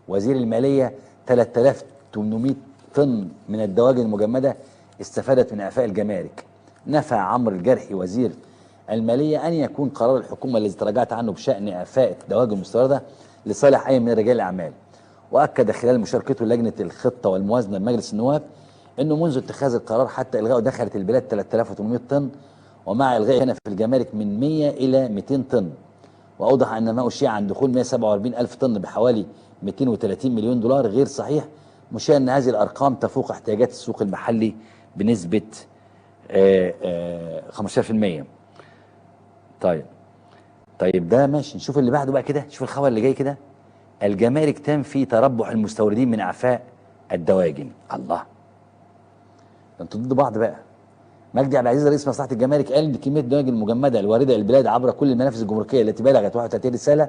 وزير الماليه 3800 طن من الدواجن المجمدة استفادت من إعفاء الجمارك. نفى عمرو الجرحي وزير المالية أن يكون قرار الحكومة الذي تراجعت عنه بشأن إعفاء الدواجن المستوردة لصالح أي من رجال الأعمال. وأكد خلال مشاركته لجنة الخطة والموازنة بمجلس النواب أنه منذ اتخاذ القرار حتى إلغائه دخلت البلاد 3800 طن، ومع إلغائه كان في الجمارك من 100 إلى 200 طن. وأوضح أن ما أشيع عن دخول 147,000 طن بحوالي 230 مليون دولار غير صحيح، مشير أن هذه الأرقام تفوق احتياجات السوق المحلي بنسبة 15%. طيب ده ماشي. نشوف اللي بعده بقى كده، نشوف الخبر اللي جاي كده. الجمارك تنفي تربح المستوردين من إعفاء الدواجن. الله، ده انتوا ضد بعض بقى. مجدي عبد العزيز رئيس مصلحة الجمارك قال ان كمية الدواجن المجمدة الواردة البلاد عبر كل المنافذ الجمركية التي بلغت 31 رسالة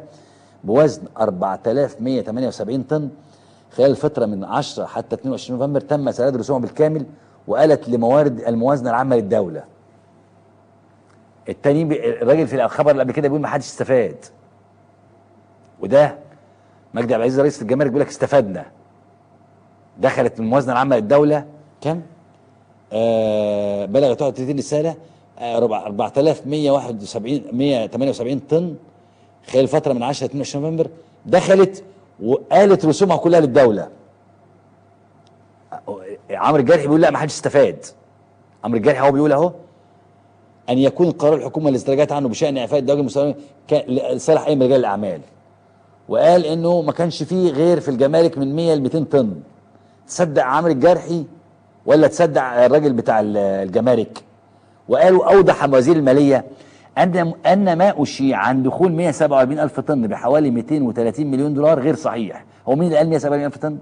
بوزن 4178 طن خلال الفترة من 10 حتى 22 نوفمبر تم سداد رسومها بالكامل، وقالت لموارد الموازنة العامة للدولة. التاني الراجل في الخبر اللي قبل كده بيقول ما حدش استفاد، وده مجدي عبد العزيز رئيس الجمارك بيقول لك استفدنا. دخلت من الموازنة العامة للدولة كام؟ بلغت 31 رسالة 4178 طن خلال الفترة من 10 ل 22 نوفمبر، دخلت وقالت رسومها كلها للدولة. عمرو الجرحي بيقول لا ما حدش استفاد. عمرو الجرحي هو بيقول اهو ان يكون قرار الحكومة اللي استرجعت عنه بشأن اعفاء الدواجن المستوردة لصالح اي من رجال الاعمال، وقال انه ما كانش فيه غير في الجمارك من 100 ل 200 طن. تصدق عمرو الجرحي ولا تصدق الراجل بتاع الجمارك؟ وقالوا اوضح وزير المالية أن ما أشيع عن دخول 147,000 طن بحوالي 230 مليون دولار غير صحيح. هو مين اللي قال 147,000 طن؟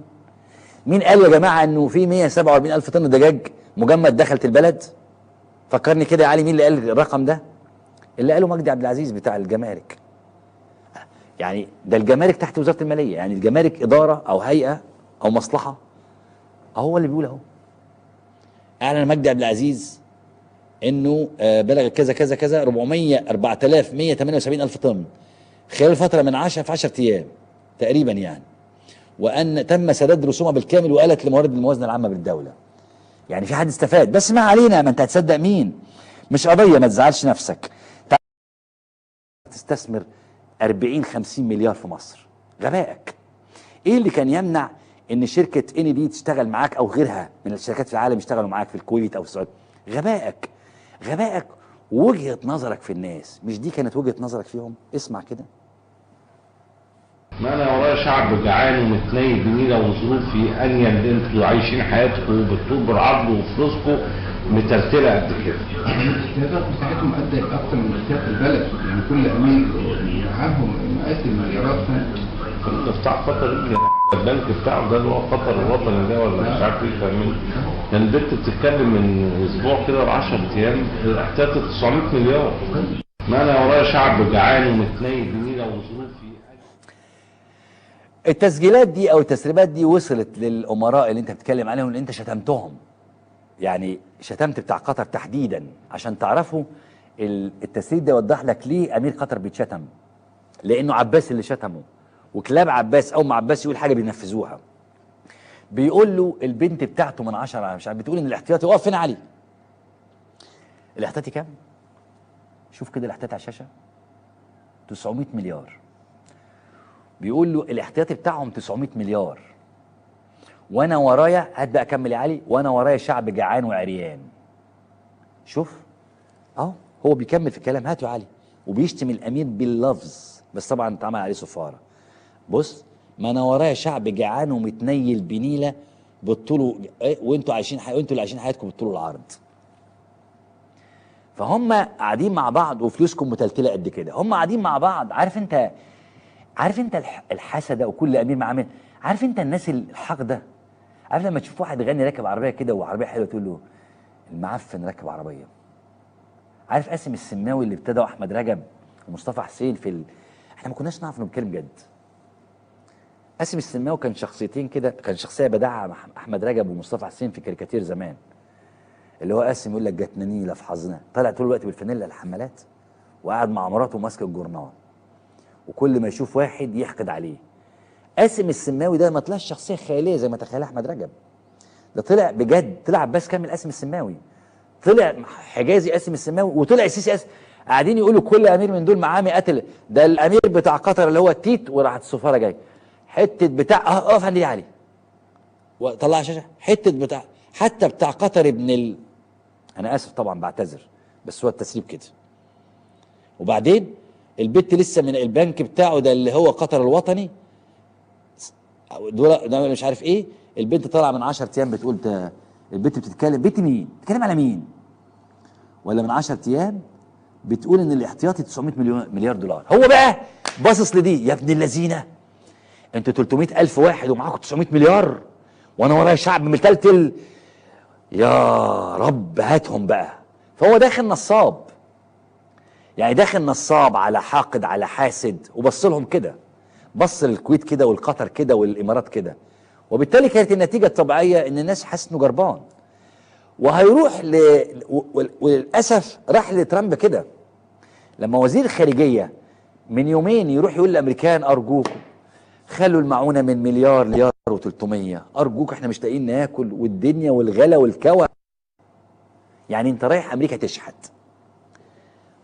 مين قال يا جماعة أنه في 147,000 طن دجاج مجمد دخلت البلد؟ فكرني كده يا علي، مين اللي قال الرقم ده؟ اللي قاله مجدي عبد العزيز بتاع الجمارك. يعني ده الجمارك تحت وزارة المالية، يعني الجمارك إدارة أو هيئة أو مصلحة. هو اللي بيقول أهو. أعلن مجدي عبد العزيز انه بلغ كذا كذا كذا 4178 الف طن خلال فتره من 10 في 10 ايام تقريبا يعني، وان تم سداد رسومها بالكامل وقالت لموارد الموازنه العامه بالدوله. يعني في حد استفاد، بس ما علينا، ما انت هتصدق مين؟ مش قضيه، ما تزعلش نفسك. تستثمر 40-50 مليار في مصر، غبائك. ايه اللي كان يمنع ان شركه اني دي تشتغل معاك او غيرها من الشركات في العالم يشتغلوا معاك في الكويت او في السعوديه؟ غبائك، غبائك ووجهة نظرك في الناس. مش دي كانت وجهة نظرك فيهم؟ اسمع كده. ما انا ورايا شعب جعان ومتنيل بنيله وظروفي انيل، اللي انتوا عايشين حياتكم بالطول بالعرض وفلوسكم مترتله قد كده. الاحتياطات بتاعتهم ادت اكتر من احتياط البلد، يعني كل امير معاهم مئات المليارات. بتاع قطر البنك بتاعه ده اللي هو قطر الوطني ده ولا مش عارف ايه، فاهمين؟ كان البنت بتتكلم من اسبوع كده ل 10 ايام احتياطت 900 مليار. ما انا ورايا شعب جعان ومتنيل بنيله وظروفي. التسجيلات دي او التسريبات دي وصلت للامراء اللي انت بتتكلم عليهم اللي انت شتمتهم. يعني شتمت بتاع قطر تحديدا عشان تعرفوا التسريب ده يوضح لك ليه امير قطر بيتشتم. لانه عباس اللي شتمه، وكلاب عباس اول ما عباس يقول حاجه بينفذوها. بيقول له البنت بتاعته من 10 على مش عارف، بتقول ان الاحتياطي واقف فين علي؟ الاحتياطي كام؟ شوف كده الاحتياطي على الشاشه 900 مليار. بيقول له الاحتياطي بتاعهم 900 مليار، وانا ورايا، هات بقى كمل يا علي، وانا ورايا شعب جعان وعريان. شوف اهو هو بيكمل في الكلام، هاتوا يا علي، وبيشتم الامير باللفظ، بس طبعا اتعمل عليه صفاره. بص، ما انا ورايا شعب جعان ومتنيل بنيله بالطول، وانتوا عايشين وانتوا اللي عايشين حياتكم بالطول والعرض. فهم قاعدين مع بعض وفلوسكم متلتله قد كده، هم قاعدين مع بعض. عارف انت الحسده، وكل امير معاه مين؟ عارف انت الناس الحقده؟ عارف لما تشوف واحد غني راكب عربيه كده وعربيه حلوه تقول له المعفن راكب عربيه؟ عارف قاسم السماوي اللي ابتدوا احمد رجب ومصطفى حسين احنا ما كناش نعرف انه بيتكلم جد. قاسم السماوي كان شخصيتين كده، كان شخصيه بدعها احمد رجب ومصطفى حسين في كاريكاتير زمان، اللي هو قاسم يقول لك جاتنا نيله في حظنا، طلع طول الوقت بالفانيلا الحمالات وقعد مع مراته ماسك الجورنال، وكل ما يشوف واحد يحقد عليه. قاسم السماوي ده ما طلعش شخصيه خياليه زي ما تخيلها احمد رجب، ده طلع بجد، طلع عباس كامل قاسم السماوي، طلع حجازي قاسم السماوي، وطلع السيسي قاسم. قاعدين يقولوا كل امير من دول معاه قتل، ده الامير بتاع قطر اللي هو التيت، وراحت السفاره جاي حته بتاع اقف عندي علي وطلع شاشه حته بتاع، حتى بتاع قطر انا اسف طبعا بعتذر، بس هو التسريب كده. وبعدين البت لسه من البنك بتاعه ده اللي هو قطر الوطني دول، ده مش عارف ايه، البنت طالعه من 10 ايام بتقول ده البنت بتتكلم، بنت مين؟ بتتكلم على مين؟ ولا من 10 ايام بتقول ان الاحتياطي 900 مليار دولار. هو بقى باصص لدي، يا ابن اللذينه انتوا 300,000 واحد ومعاكم 900 مليار وانا ورايا شعب متلتل، يا رب هاتهم بقى. فهو داخل نصاب، يعني داخل نصاب على حاقد على حاسد، وبص لهم كده، بص للكويت كده والقطر كده والامارات كده، وبالتالي كانت النتيجه الطبيعيه ان الناس حاسه انه جربان. وهيروح وللاسف راح لترامب كده، لما وزير الخارجيه من يومين يروح يقول للامريكان ارجوكم خلوا المعونه من مليار و300، ارجوك احنا مش لاقيين ناكل والدنيا والغلا والكوى. يعني انت رايح امريكا تشحت،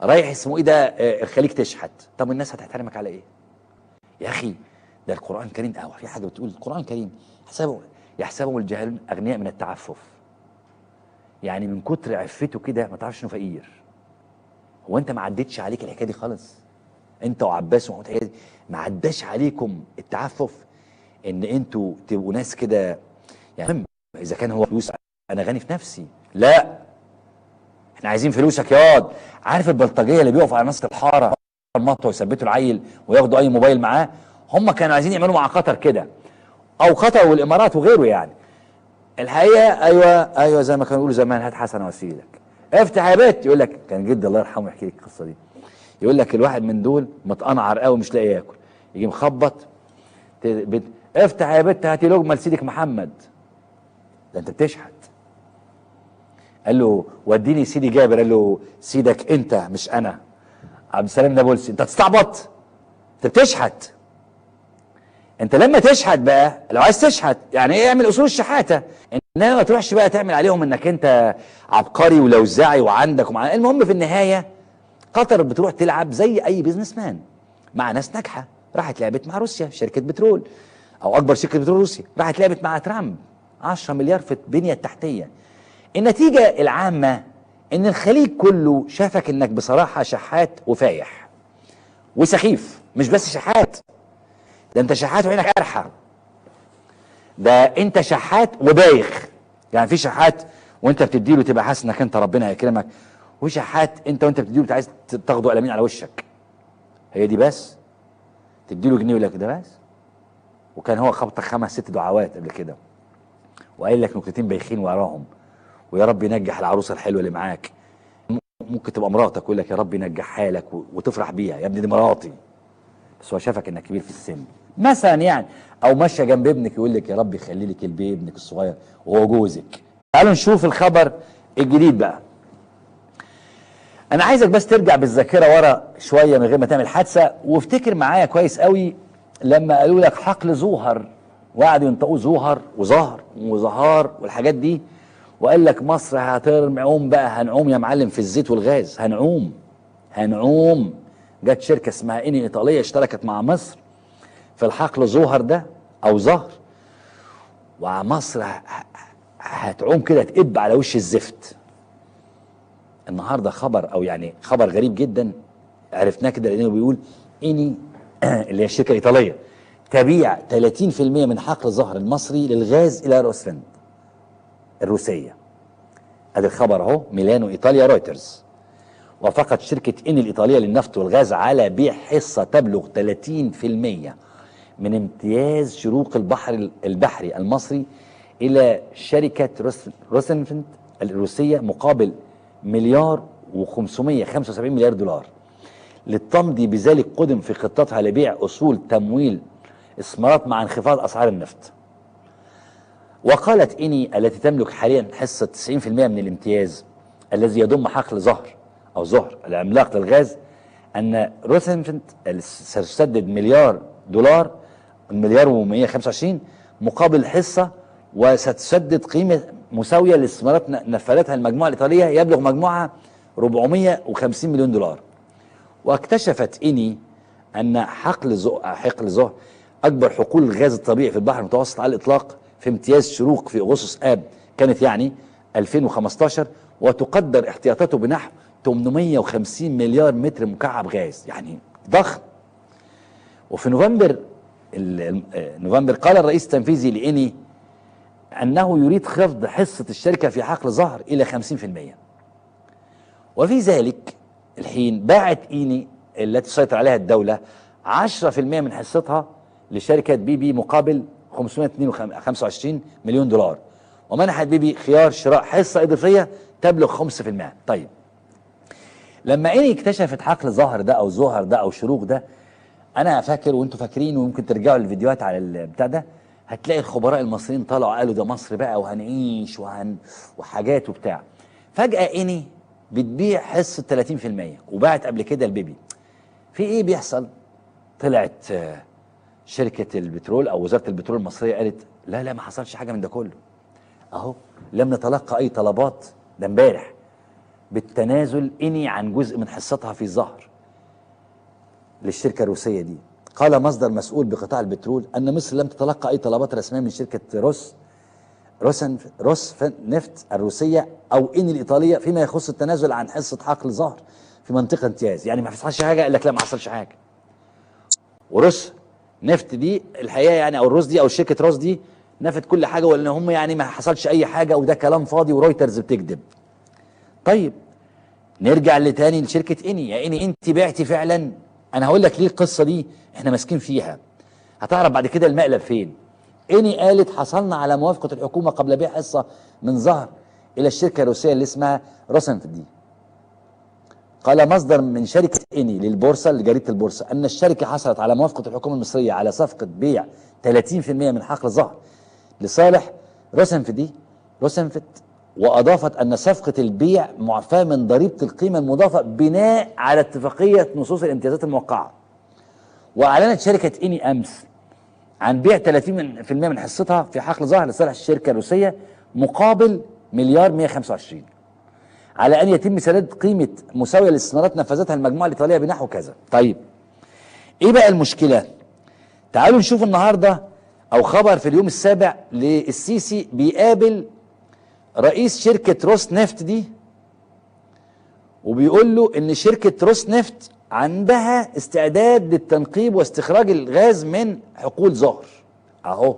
رايح اسمه ايه ده الخليج تشحت، طب الناس هتحترمك على ايه؟ يا اخي ده القران الكريم، في حاجه بتقول القران الكريم يحسبهم الجاهلون اغنياء من التعفف، يعني من كتر عفته كده ما تعرفش انه فقير. هو انت ما عدتش عليك الحكايه دي خالص؟ انت وعباس ومحمود حجازي ما عداش عليكم التعفف ان انتوا تبقوا ناس كده؟ يعني اذا كان هو فلوس انا غني في نفسي، لا احنا عايزين فلوسك ياض. عارف البلطجيه اللي بيقفوا على نص الحاره المطوه ويثبتوا العيل وياخدوا اي موبايل معاه؟ هم كانوا عايزين يعملوا مع قطر كده، او قطر والامارات وغيره. يعني الحقيقه ايوه زي ما كانوا يقولوا زمان، هات حسن اوسيلك، افتح يا بيت. يقول لك كان جدي الله يرحمه يحكي لك القصه دي، يقول لك الواحد من دول متقنعر قوي مش لاقي ياكل، يجي مخبط افتح يا بت هاتي لقمه لسيدك محمد. ده انت بتشحت. قال له وديني سيدي جابر، قال له سيدك انت مش انا، عبد السلام نابلسي. انت تستعبط، انت بتشحت. انت لما تشحت بقى، لو عايز تشحت يعني ايه، اعمل اصول الشحاته، انما ما تروحش بقى تعمل عليهم انك انت عبقري ولوزعي وعندك المهم في النهايه قطر بتروح تلعب زي اي بيزنس مان مع ناس ناجحه. راحت لعبت مع روسيا شركه بترول، او اكبر شركه بترول روسيا، راحت لعبت مع ترامب 10 مليار في البنيه التحتيه. النتيجه العامه ان الخليج كله شافك انك بصراحه شحات وفايح وسخيف. مش بس شحات، ده انت شحات وعينك قرحه، ده انت شحات وبايخ. يعني في شحات وانت بتديله تبقى حاسس انك انت ربنا هيكرمك، وشحات انت وانت بتديله عايز تاخده قلمين على وشك. هي دي بس، تديله جنيه يقول لك ده بس. وكان هو خبطك 5 6 دعوات قبل كده، وقايل لك نكتتين بايخين وراهم، ويا رب ينجح العروسه الحلوه اللي معاك. ممكن تبقى مراتك ويقول لك يا رب ينجحها لك وتفرح بيها، يا ابني دي مراتي. بس هو شافك انك كبير في السن مثلا يعني، او ماشيه جنب ابنك يقول لك يا رب يخلي لك البيه ابنك الصغير وهو جوزك. تعالوا نشوف الخبر الجديد بقى. انا عايزك بس ترجع بالذاكره ورا شويه من غير ما تعمل حادثه، وافتكر معايا كويس قوي لما قالوا لك حقل زوهر، وقعدوا ينطقوا زوهر وزهر وزهار والحاجات دي، وقال لك مصر هترعوم بقى، هنعوم يا معلم في الزيت والغاز، هنعوم. جت شركه اسمها اني ايطاليه اشتركت مع مصر في الحقل زوهر ده او زهر، ومصر هتعوم كده تقب على وش الزفت. النهارده خبر، او يعني خبر غريب جدا عرفناه كده، لانه بيقول اني اللي هي الشركه الايطاليه تبيع 30% من حقل زهر المصري للغاز الى روسفند الروسيه. ادي الخبر اهو، ميلانو ايطاليا رويترز. وافقت شركه اني الايطاليه للنفط والغاز على بيع حصه تبلغ 30% من امتياز شروق البحري المصري الى شركه روسنفند الروسيه مقابل $1.575 مليار، للتمضي بذلك قدم في خطتها لبيع اصول تمويل استثمارات مع انخفاض اسعار النفط. وقالت اني التي تملك حاليا حصه 90% من الامتياز الذي يضم حقل زهر او زهر العملاق للغاز ان روسنفند ستسدد $1 $1.125 مقابل الحصه، وستسدد قيمه مساويه لاستثمارات نفذتها المجموعه الايطاليه يبلغ مجموعها $450 مليون. واكتشفت اني ان حقل زهر اكبر حقول الغاز الطبيعي في البحر المتوسط على الاطلاق في امتياز شروق في اغسطس اب كانت يعني 2015، وتقدر احتياطاته بنحو 850 مليار متر مكعب غاز، يعني ضخم. وفي نوفمبر قال الرئيس التنفيذي لإني أنه يريد خفض حصة الشركة في حقل زهر إلى 50%. وفي ذلك الحين باعت إيني التي تسيطر عليها الدولة 10% من حصتها لشركة بي مقابل $525 مليون، ومنحت بي خيار شراء حصة إضافية تبلغ 5%. طيب لما إني اكتشفت حقل زهر ده أو زهر ده أو شروق ده، أنا فاكر وأنتوا فاكرين، وممكن ترجعوا للفيديوهات على البتاع ده، هتلاقي الخبراء المصريين طلعوا قالوا ده مصر بقى وهنعيش وحاجات وبتاع. فجأة إني بتبيع حصة 30% وباعت قبل كده البيبي. في إيه بيحصل؟ طلعت شركة البترول أو وزارة البترول المصرية قالت لا ما حصلش حاجة من ده كله، أهو لم نتلقى أي طلبات، ده امبارح بالتنازل إني عن جزء من حصتها في زهر للشركة الروسية دي. قال مصدر مسؤول بقطاع البترول أن مصر لم تتلقى أي طلبات رسمية من شركة روس نفط الروسية أو إني الإيطالية فيما يخص التنازل عن حصة حقل زهر في منطقة امتياز. يعني ما حصلش حاجة، قال لك لا ما حصلش حاجة. وروس نفط دي الحقيقة يعني، أو الروس دي أو شركة روس دي نفت كل حاجة، ولا هم يعني ما حصلش أي حاجة، وده كلام فاضي ورويترز بتكذب. طيب نرجع لتاني لشركة إني. يا إني أنت بعتي فعلا؟ أنا هقول لك ليه القصة دي إحنا ماسكين فيها، هتعرف بعد كده المقلب فين. إني قالت حصلنا على موافقة الحكومة قبل بيع حصة من زهر إلى الشركة الروسية اللي اسمها روسنفت دي. قال مصدر من شركة إني للبورصة لجريدة البورصة أن الشركة حصلت على موافقة الحكومة المصرية على صفقة بيع 30% من حقل زهر لصالح روسنفت، وأضافت أن صفقة البيع معفاة من ضريبة القيمة المضافة بناء على اتفاقية نصوص الامتيازات الموقعة. وأعلنت شركة إني أمس عن بيع 30% من حصتها في حقل زهر لصالح الشركة الروسية مقابل $1.125 على أن يتم سداد قيمة مساوية لاستثمارات نفذتها المجموعة الإيطالية بنحو كذا. طيب إيه بقى المشكلة؟ تعالوا نشوف النهاردة أو خبر في اليوم السابع للسيسي بيقابل رئيس شركة روس نفط دي، وبيقول له إن شركة روس نفط عندها استعداد للتنقيب واستخراج الغاز من حقول زهر. أهو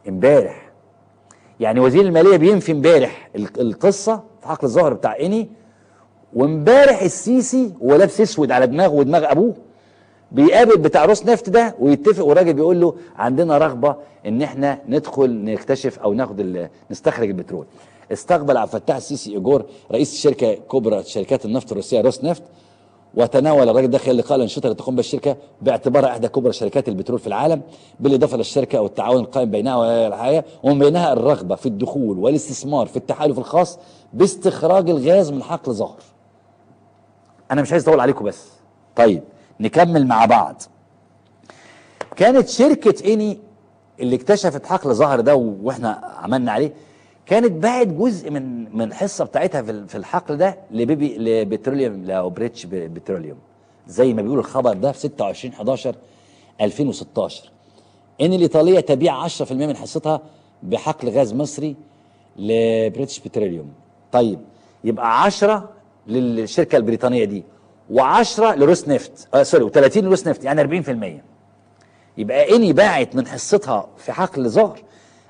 امبارح يعني وزير المالية بينفي امبارح القصة في حقل الزهر بتاع إني، وامبارح السيسي وهو لابس اسود على دماغه ودماغ أبوه بيقابل بتاع روس نفط ده ويتفق، والراجل بيقول له عندنا رغبة ان احنا ندخل نكتشف او نستخرج البترول. استقبل عبد الفتاح السيسي ايجور رئيس شركة كبرى شركات النفط الروسية روس نفط، وتناول الراجل ده خلال اللقاء الانشطه التي تقوم بها الشركه باعتبارها احدى كبرى شركات البترول في العالم، بالاضافه للشركه والتعاون القائم بينها والحياه، ومن بينها الرغبه في الدخول والاستثمار في التحالف الخاص باستخراج الغاز من حقل ظهر. انا مش عايز اطول عليكم بس. طيب نكمل مع بعض. كانت شركه اني اللي اكتشفت حقل ظهر ده واحنا عملنا عليه، كانت باعت جزء من الحصه بتاعتها في الحقل ده لبتروليوم، لبريتش بتروليوم، زي ما بيقول الخبر ده في 26/11/2016 ان الايطاليه تبيع 10% من حصتها بحقل غاز مصري لبريتش بتروليوم. طيب يبقى 10 للشركه البريطانيه دي و10 لروس نفت، و30 لروس نفت، يعني 40%. يبقى اني باعت من حصتها في حقل ظهر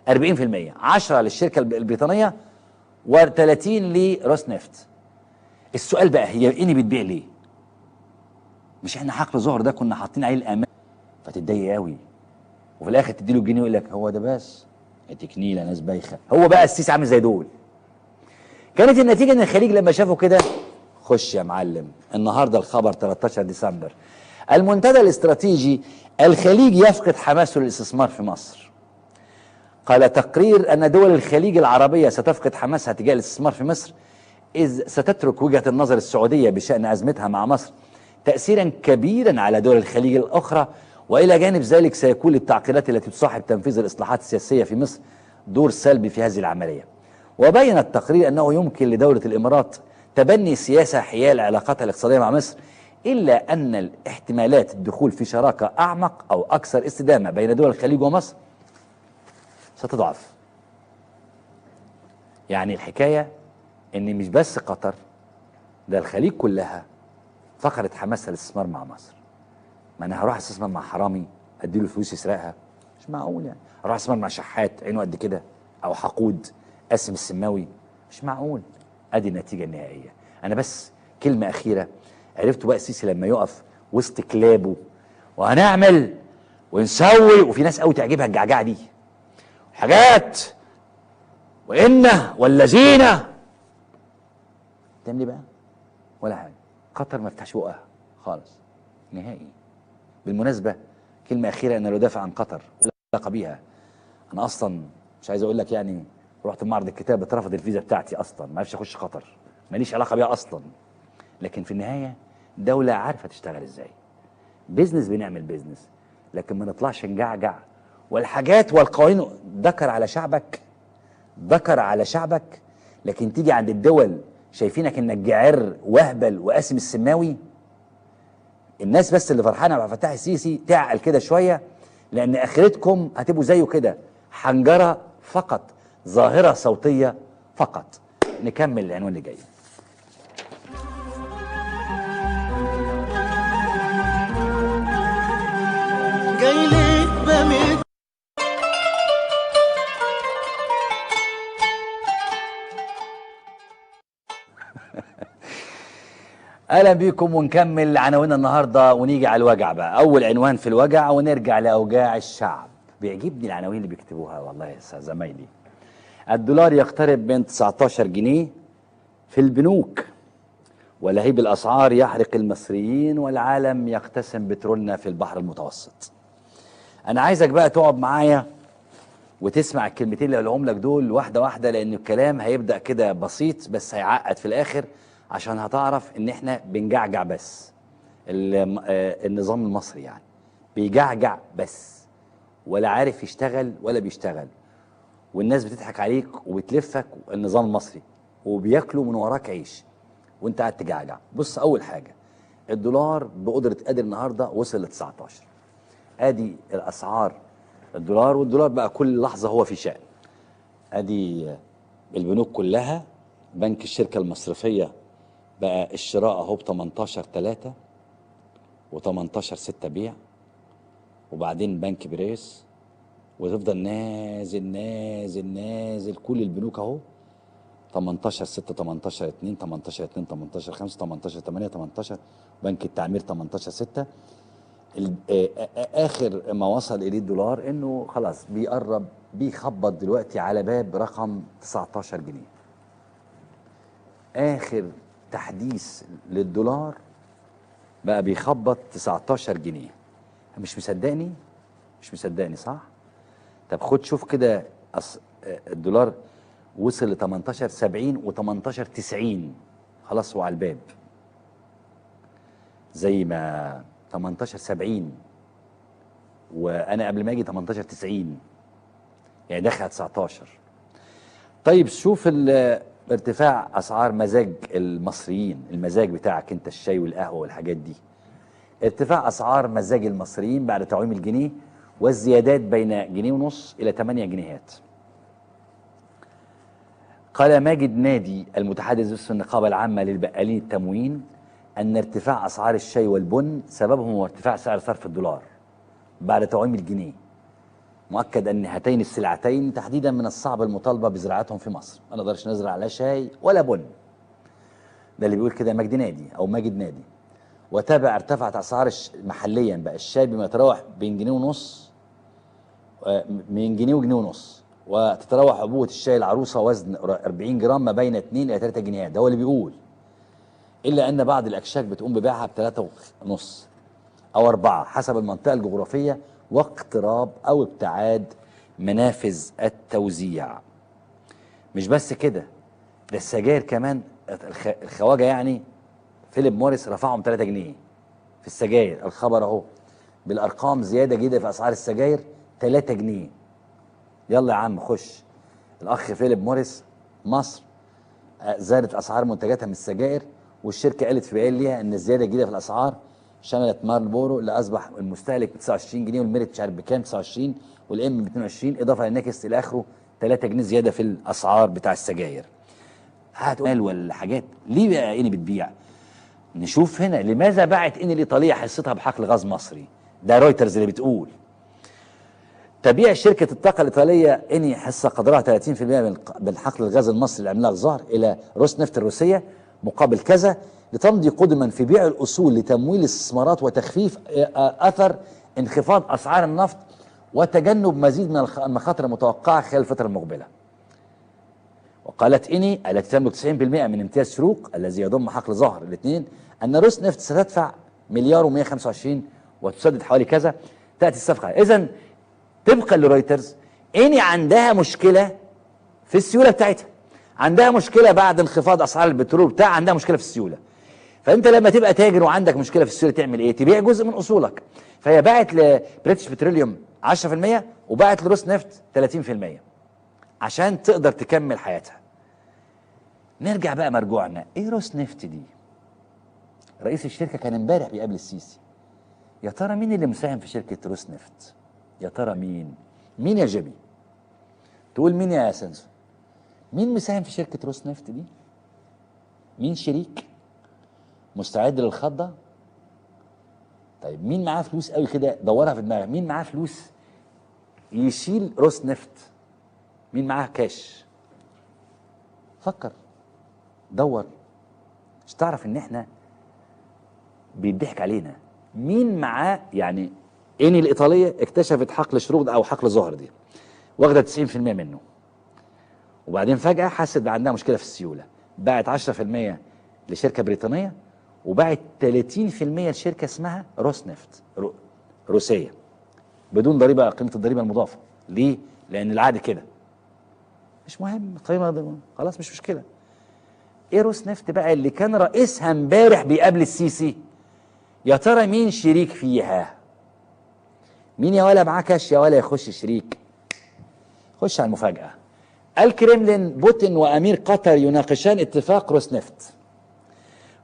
40%، 10 للشركه البريطانيه و30 لروس نفت. السؤال بقى، هي اني بتبيع ليه؟ مش احنا حقل ظهر ده كنا حاطين عليه الامان؟ فتتضايق قوي وفي الاخر تديله الجنيه ويقول لك هو ده بس تكنيله ناس بايخه. هو بقى السيسي عامل زي دول. كانت النتيجه ان الخليج لما شافوا كده، خش يا معلم النهارده الخبر 13 ديسمبر، المنتدى الاستراتيجي الخليج يفقد حماسه للاستثمار في مصر. قال تقرير أن دول الخليج العربية ستفقد حماسها تجاه الاستثمار في مصر، إذ ستترك وجهة النظر السعودية بشأن أزمتها مع مصر تأثيرا كبيرا على دول الخليج الأخرى، وإلى جانب ذلك سيكون للتعقيدات التي تصاحب تنفيذ الإصلاحات السياسية في مصر دور سلبي في هذه العملية. وبين التقرير أنه يمكن لدولة الإمارات تبني سياسة حيال علاقاتها الاقتصادية مع مصر، إلا أن احتمالات الدخول في شراكة أعمق أو أكثر استدامة بين دول الخليج ومصر ستضعف. يعني الحكاية ان مش بس قطر، ده الخليج كلها فقدت حماسها للاستثمار مع مصر. ما انا هروح استثمر مع حرامي اديله فلوس يسرقها؟ مش معقول. يعني اروح استثمر مع شحات عينه قد كده، او حقود قاسم السماوي؟ مش معقول. ادي النتيجة النهائية. انا بس كلمة اخيرة، عرفتوا بقى السيسي لما يقف وسط كلابه وهنعمل ونسوي، وفي ناس قوي تعجبها الجعجعة دي، حاجات وإن والذين، تعمل بقى ولا حاجة. قطر ما فتحش بقها خالص نهائي. بالمناسبة كلمة أخيرة، أنا لو دافع عن قطر علاقة بيها، أنا أصلا مش عايز أقول لك يعني رحت معرض الكتاب اترفض الفيزا بتاعتي أصلا، ما عرفش أخش قطر، ماليش علاقة بيها أصلا. لكن في النهاية دولة عارفة تشتغل إزاي. بيزنس بنعمل بيزنس، لكن ما نطلعش نجعجع والحاجات والقوانين. ذكر على شعبك، ذكر على شعبك، لكن تيجي عند الدول شايفينك انك جعر وهبل وقاسم السماوي. الناس بس اللي فرحانه مع فتح السيسي تعقل كده شويه، لان اخرتكم هتبقوا زيه كده، حنجره فقط، ظاهره صوتيه فقط. نكمل العنوان اللي جاي. جاي ليك بمد اهلا بيكم ونكمل عناوين النهارده ونيجي على الوجع بقى. اول عنوان في الوجع ونرجع لاوجاع الشعب. بيعجبني العناوين اللي بيكتبوها والله يا زمايلي. الدولار يقترب من 19 جنيه في البنوك، ولهيب الاسعار يحرق المصريين، والعالم يقتسم بترولنا في البحر المتوسط. انا عايزك بقى تقعد معايا وتسمع الكلمتين اللي هقولهم لك دول واحده واحده، لان الكلام هيبدا كده بسيط بس هيعقد في الاخر، عشان هتعرف ان احنا بنجعجع بس. النظام المصري يعني بيجعجع بس، ولا عارف يشتغل ولا بيشتغل، والناس بتضحك عليك وبتلفك النظام المصري، وبياكلوا من وراك عيش وانت قاعد تجعجع. بص، اول حاجه الدولار بقدره قادر النهارده وصل ل 19. ادي الاسعار الدولار، والدولار بقى كل لحظه هو في شأن. ادي البنوك كلها. بنك الشركه المصرفيه بقى الشراء اهو ب 18/3 و18/6 بيع، وبعدين بنك بريس، وتفضل نازل نازل نازل. كل البنوك اهو 18/6 18/2 18/2 18/5 18/8 18. بنك التعمير 18/6. اخر ما وصل اليه الدولار انه خلاص بيقرب، بيخبط دلوقتي على باب رقم 19 جنيه. اخر تحديث للدولار بقى بيخبط 19 جنيه. مش مصدقني؟ مش مصدقني صح؟ طب خد شوف كده الدولار وصل ل 18.70 و18.90، خلاص هو على الباب. زي ما 18.70 وانا قبل ما اجي 18.90، يعني داخل على 19. طيب شوف ارتفاع اسعار مزاج المصريين، المزاج بتاعك انت، الشاي والقهوه والحاجات دي. ارتفاع اسعار مزاج المصريين بعد تعويم الجنيه والزيادات بين جنيه ونص الى 8 جنيهات. قال ماجد نادي المتحدث باسم النقابه العامه للبقالين التموين ان ارتفاع اسعار الشاي والبن سببهم هو ارتفاع سعر صرف الدولار بعد تعويم الجنيه. مؤكد ان هاتين السلعتين تحديدا من الصعب المطالبه بزراعتهم في مصر، ما نقدرش نزرع لا شاي ولا بن. ده اللي بيقول كده مجدي نادي او ماجد نادي. وتابع ارتفعت اسعار محليا بقى الشاي بما يتراوح بين جنيه ونص، من جنيه وجنيه ونص، وتتراوح عبوه الشاي العروسه وزن 40 جرام ما بين 2 الى 3 جنيهات. ده هو اللي بيقول. الا ان بعض الاكشاك بتقوم ببيعها ب3 ونص او 4 حسب المنطقه الجغرافيه واقتراب او ابتعاد منافذ التوزيع. مش بس كده، ده السجاير كمان الخواجه يعني فيليب موريس رفعهم 3 جنيه في السجاير. الخبر اهو بالارقام، زياده جديده في اسعار السجاير 3 جنيه. يلا يا عم خش. الاخ فيليب موريس مصر زادت اسعار منتجاتها من السجاير، والشركه قالت في بيان ليها ان الزياده الجديده في الاسعار شملت مارلبورو اللي اصبح المستهلك ب 29 جنيه، والميريت مش عارف بكام 29، والام ب 22، اضافه للنكس الى اخره 3 جنيه زياده في الاسعار بتاع السجاير. هتقول والحاجات ليه بقى اني بتبيع؟ نشوف هنا لماذا باعت ان الايطاليه حصتها بحقل غاز مصري. ده رويترز اللي بتقول. تبيع شركه الطاقه الايطاليه اني حصه قدرها 30% من حقل الغاز المصري العملاق ظهر الى روس نفط الروسيه مقابل كذا، لتمضي قدما في بيع الاصول لتمويل الاستثمارات وتخفيف اثر انخفاض اسعار النفط وتجنب مزيد من المخاطر المتوقعه خلال الفتره المقبله. وقالت اني التي تملك 90% من امتياز شروق الذي يضم حقل ظهر الاثنين ان روس نفط ستدفع مليار و125 وتسدد حوالي كذا. تاتي الصفقه. اذا طبقا لرويترز اني عندها مشكله في السيوله بتاعتها، عندها مشكله بعد انخفاض اسعار البترول بتاع، عندها مشكله في السيوله. فانت لما تبقى تاجر وعندك مشكله في السيوله تعمل ايه؟ تبيع جزء من اصولك. فهي باعت لبريتش بتروليوم 10% وباعت لروس نفط 30% عشان تقدر تكمل حياتها. نرجع بقى مرجوعنا، ايه روس نفط دي؟ رئيس الشركه كان امبارح بيقابل السيسي. يا ترى مين اللي مساهم في شركه روس نفط؟ يا ترى مين؟ مين يا جيمي؟ تقول مين يا سنسو؟ مين مساهم في شركه روس نفط دي؟ مين شريك؟ مستعد للخضه؟ طيب مين معاه فلوس قوي كده؟ دورها في دماغك، مين معاه فلوس يشيل روس نفط؟ مين معاه كاش؟ فكر، دور، مش تعرف ان احنا بيضحك علينا. مين معاه؟ يعني اني الايطاليه اكتشفت حقل شروق او حقل ظهر دي، واخده 90% منه، وبعدين فجاه حست عندها مشكله في السيوله، باعت 10% لشركه بريطانيه وباعت 30% لشركه اسمها روس نفط روسيه بدون ضريبه، قيمه الضريبه المضافه. ليه؟ لان العقد كده. مش مهم قيمه، خلاص مش مشكله. ايه روس نفط بقى اللي كان رئيسها امبارح بيقابل السيسي؟ يا ترى مين شريك فيها؟ مين يا ولا معاه كاش يا ولا يخش شريك؟ خش على المفاجاه. الكريملين بوتين وامير قطر يناقشان اتفاق روس نفط.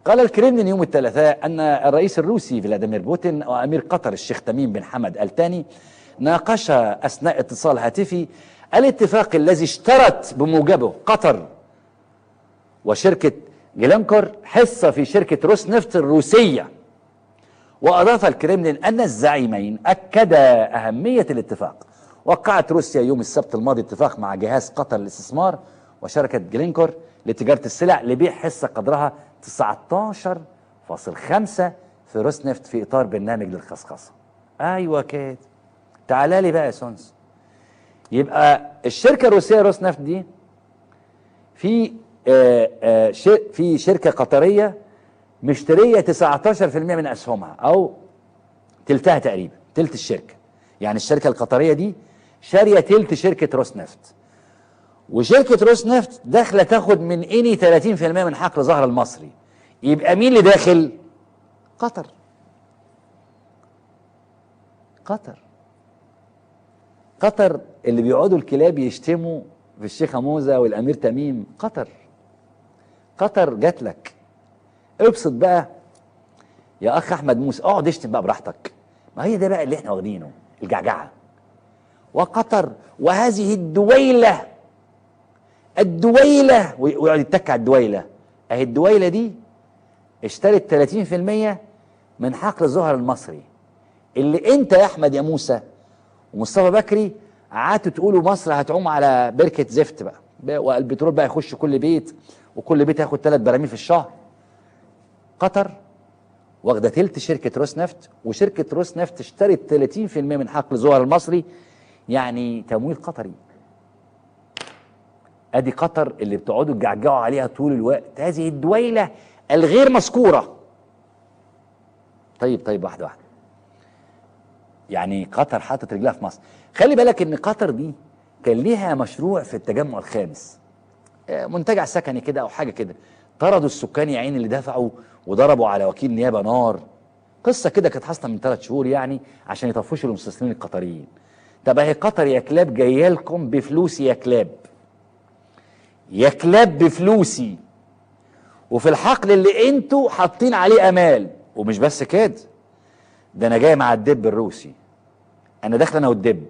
قال الكريملين يوم الثلاثاء ان الرئيس الروسي فلاديمير بوتين وامير قطر الشيخ تميم بن حمد ال ثاني ناقشا اثناء اتصال هاتفي الاتفاق الذي اشترت بموجبه قطر وشركه جلينكور حصه في شركه روس نفط الروسيه. واضاف الكريملين ان الزعيمين اكدا اهميه الاتفاق. وقعت روسيا يوم السبت الماضي اتفاق مع جهاز قطر للاستثمار وشركه جلينكور لتجاره السلع لبيع حصه قدرها 19.5 في روس نفط في اطار برنامج للخصخصه. ايوه كده. تعالى لي بقى يا سونس. يبقى الشركه الروسيه روس نفط دي في شركه قطريه مشتريه 19% من اسهمها او تلتها تقريبا، تلت الشركه. يعني الشركه القطريه دي شاريه تلت شركه روسنفت، وشركه روسنفت داخله تاخد من اني 30% من حقل ظهر المصري. يبقى مين اللي داخل؟ قطر. قطر اللي بيقعدوا الكلاب يشتموا في الشيخة موزة والامير تميم. قطر جات لك. ابسط بقى يا اخ احمد موسى، اقعد اشتم بقى براحتك. ما هي ده بقى اللي احنا واخدينه، الجعجعه. وقطر وهذه الدويله ويقعد يتك على الدويله. اهي الدويله دي اشترت 30% من حقل الظهر المصري، اللي انت يا احمد يا موسى ومصطفى بكري قعدتوا تقولوا مصر هتعوم على بركه زفت بقى، والبترول بقى يخش كل بيت، وكل بيت هياخد 3 براميل في الشهر. قطر واخده تلت شركه روسنفت، وشركه روسنفت اشترت 30% من حقل ظهر المصري، يعني تمويل قطري. ادي قطر اللي بتقعدوا تجعجعوا عليها طول الوقت، هذه الدويله الغير مذكوره. طيب واحده. يعني قطر حاطت رجلها في مصر. خلي بالك ان قطر دي كان ليها مشروع في التجمع الخامس، منتجع سكني كده او حاجه كده. طردوا السكان يا عيني اللي دفعوا، وضربوا على وكيل نيابه نار. قصه كده كانت حاصله من 3 شهور يعني، عشان يطفشوا المستثمرين القطريين. طب اهي قطر يا كلاب جايه لكم بفلوسي يا كلاب بفلوسي، وفي الحقل اللي انتوا حاطين عليه امال. ومش بس كده، ده انا جاي مع الدب الروسي. انا داخله انا والدب،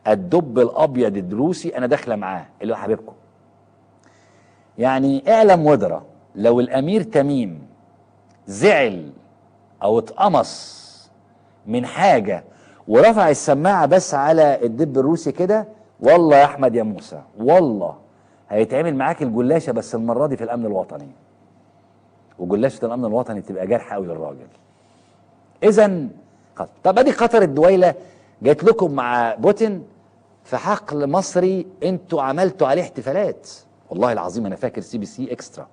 الدب الابيض الروسي، انا داخله معاه اللي هو حبيبكم. يعني اعلم ودرة، لو الامير تميم زعل او اتقمص من حاجه ورفع السماعه بس على الدب الروسي كده، والله يا احمد يا موسى والله هيتعمل معاك الجلاشه، بس المره دي في الامن الوطني. وجلاشه الامن الوطني بتبقى جارحه قوي للراجل. اذا طب ادي قطر الدويله جات لكم مع بوتين في حقل مصري، انتوا عملتوا عليه احتفالات. والله العظيم انا فاكر CBC اكسترا،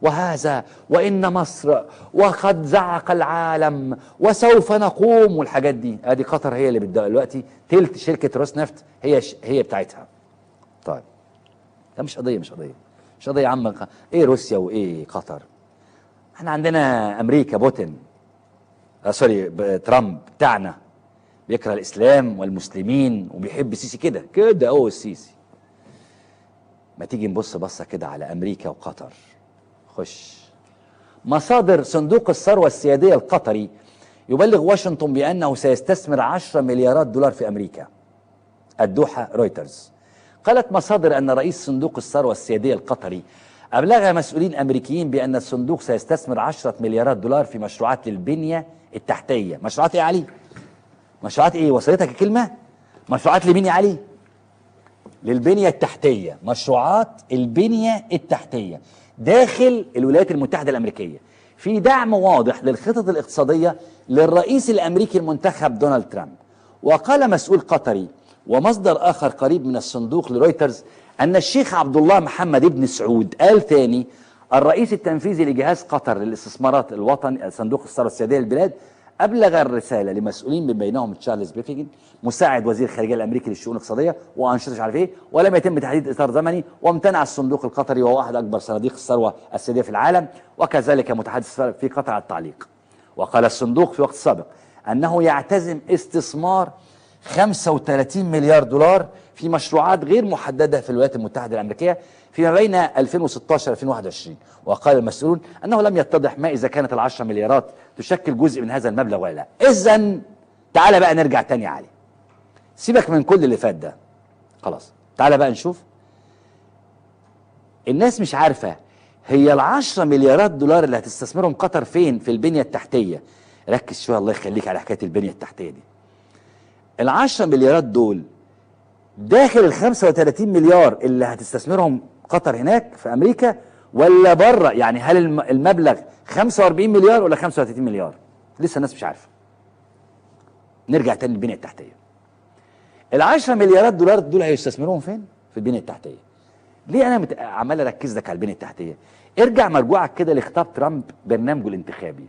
وهذا وان مصر وقد زعق العالم وسوف نقوم والحاجات دي. ادي قطر هي اللي بتدق دلوقتي تلت شركه روسنفت، هي بتاعتها. طيب ده مش قضيه يا عم. ايه روسيا وايه قطر؟ احنا عندنا امريكا، بوتين ترامب بتاعنا بيكره الاسلام والمسلمين وبيحب السيسي كده السيسي. ما تيجي نبص بصه كده على امريكا وقطر. خش مصادر صندوق الثروه السياديه القطري يبلغ واشنطن بانه سيستثمر 10 مليارات دولار في امريكا. الدوحه رويترز. قالت مصادر ان رئيس صندوق الثروه السياديه القطري ابلغ مسؤولين امريكيين بان الصندوق سيستثمر 10 مليارات دولار في مشروعات للبنيه التحتيه. مشروعات ايه يا علي؟ مشروعات ايه؟ وصلتك الكلمه؟ مشروعات لمين يا علي؟ للبنيه التحتيه. مشروعات البنيه التحتيه داخل الولايات المتحده الامريكيه، في دعم واضح للخطط الاقتصاديه للرئيس الامريكي المنتخب دونالد ترامب. وقال مسؤول قطري ومصدر اخر قريب من الصندوق لرويترز ان الشيخ عبد الله محمد بن سعود آل ثاني الرئيس التنفيذي لجهاز قطر للاستثمارات الوطني صندوق الثروه السياديه للبلاد ابلغ الرساله لمسؤولين من بينهم تشارلز بيفيجن مساعد وزير الخارجيه الامريكي للشؤون الاقتصاديه وانشطه مش عارف ايه، ولم يتم تحديد اطار زمني. وامتنع الصندوق القطري وهو احد اكبر صناديق الثروه السياديه في العالم وكذلك متحدث في قطر على التعليق. وقال الصندوق في وقت سابق انه يعتزم استثمار 35 مليار دولار في مشروعات غير محدده في الولايات المتحده الامريكيه فيما بين 2016 2021. وقال المسؤولون انه لم يتضح ما اذا كانت ال10 مليارات تشكل جزء من هذا المبلغ ولا لا. اذا تعالى بقى نرجع تاني يا علي، سيبك من كل اللي فات ده خلاص. تعالى بقى نشوف. الناس مش عارفه هي ال10 مليارات دولار اللي هتستثمرهم قطر فين في البنيه التحتيه. ركز شويه الله يخليك على حكايه البنيه التحتيه دي. ال10 مليارات دول داخل ال 35 مليار اللي هتستثمرهم قطر هناك في امريكا ولا بره؟ يعني هل المبلغ 45 مليار ولا 35 مليار؟ لسه الناس مش عارفه. نرجع تاني للبنيه التحتيه. ال10 مليارات دولار دول هيستثمروهم فين؟ في البنيه التحتيه. ليه انا عمال اركز لك على البنيه التحتيه؟ ارجع مرجوعك كده لخطاب ترامب برنامجه الانتخابي.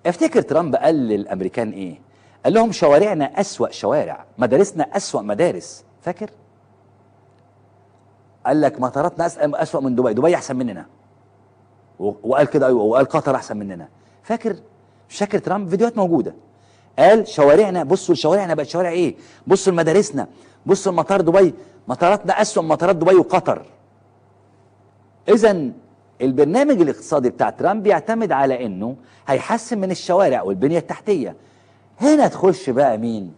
افتكر ترامب قال للامريكان ايه؟ قال لهم شوارعنا اسوأ شوارع، مدارسنا اسوأ مدارس، فاكر؟ قال لك مطاراتنا اسوأ من دبي، دبي احسن مننا. وقال كده ايوه، وقال قطر احسن مننا. فاكر؟ مش فاكر ترامب؟ فيديوهات موجوده. قال شوارعنا، بصوا لشوارعنا بقت شوارع ايه؟ بصوا لمدارسنا، بصوا لمطار دبي، مطاراتنا اسوأ من مطارات دبي وقطر. اذا البرنامج الاقتصادي بتاع ترامب يعتمد على انه هيحسن من الشوارع والبنيه التحتيه. هنا تخش بقى مين؟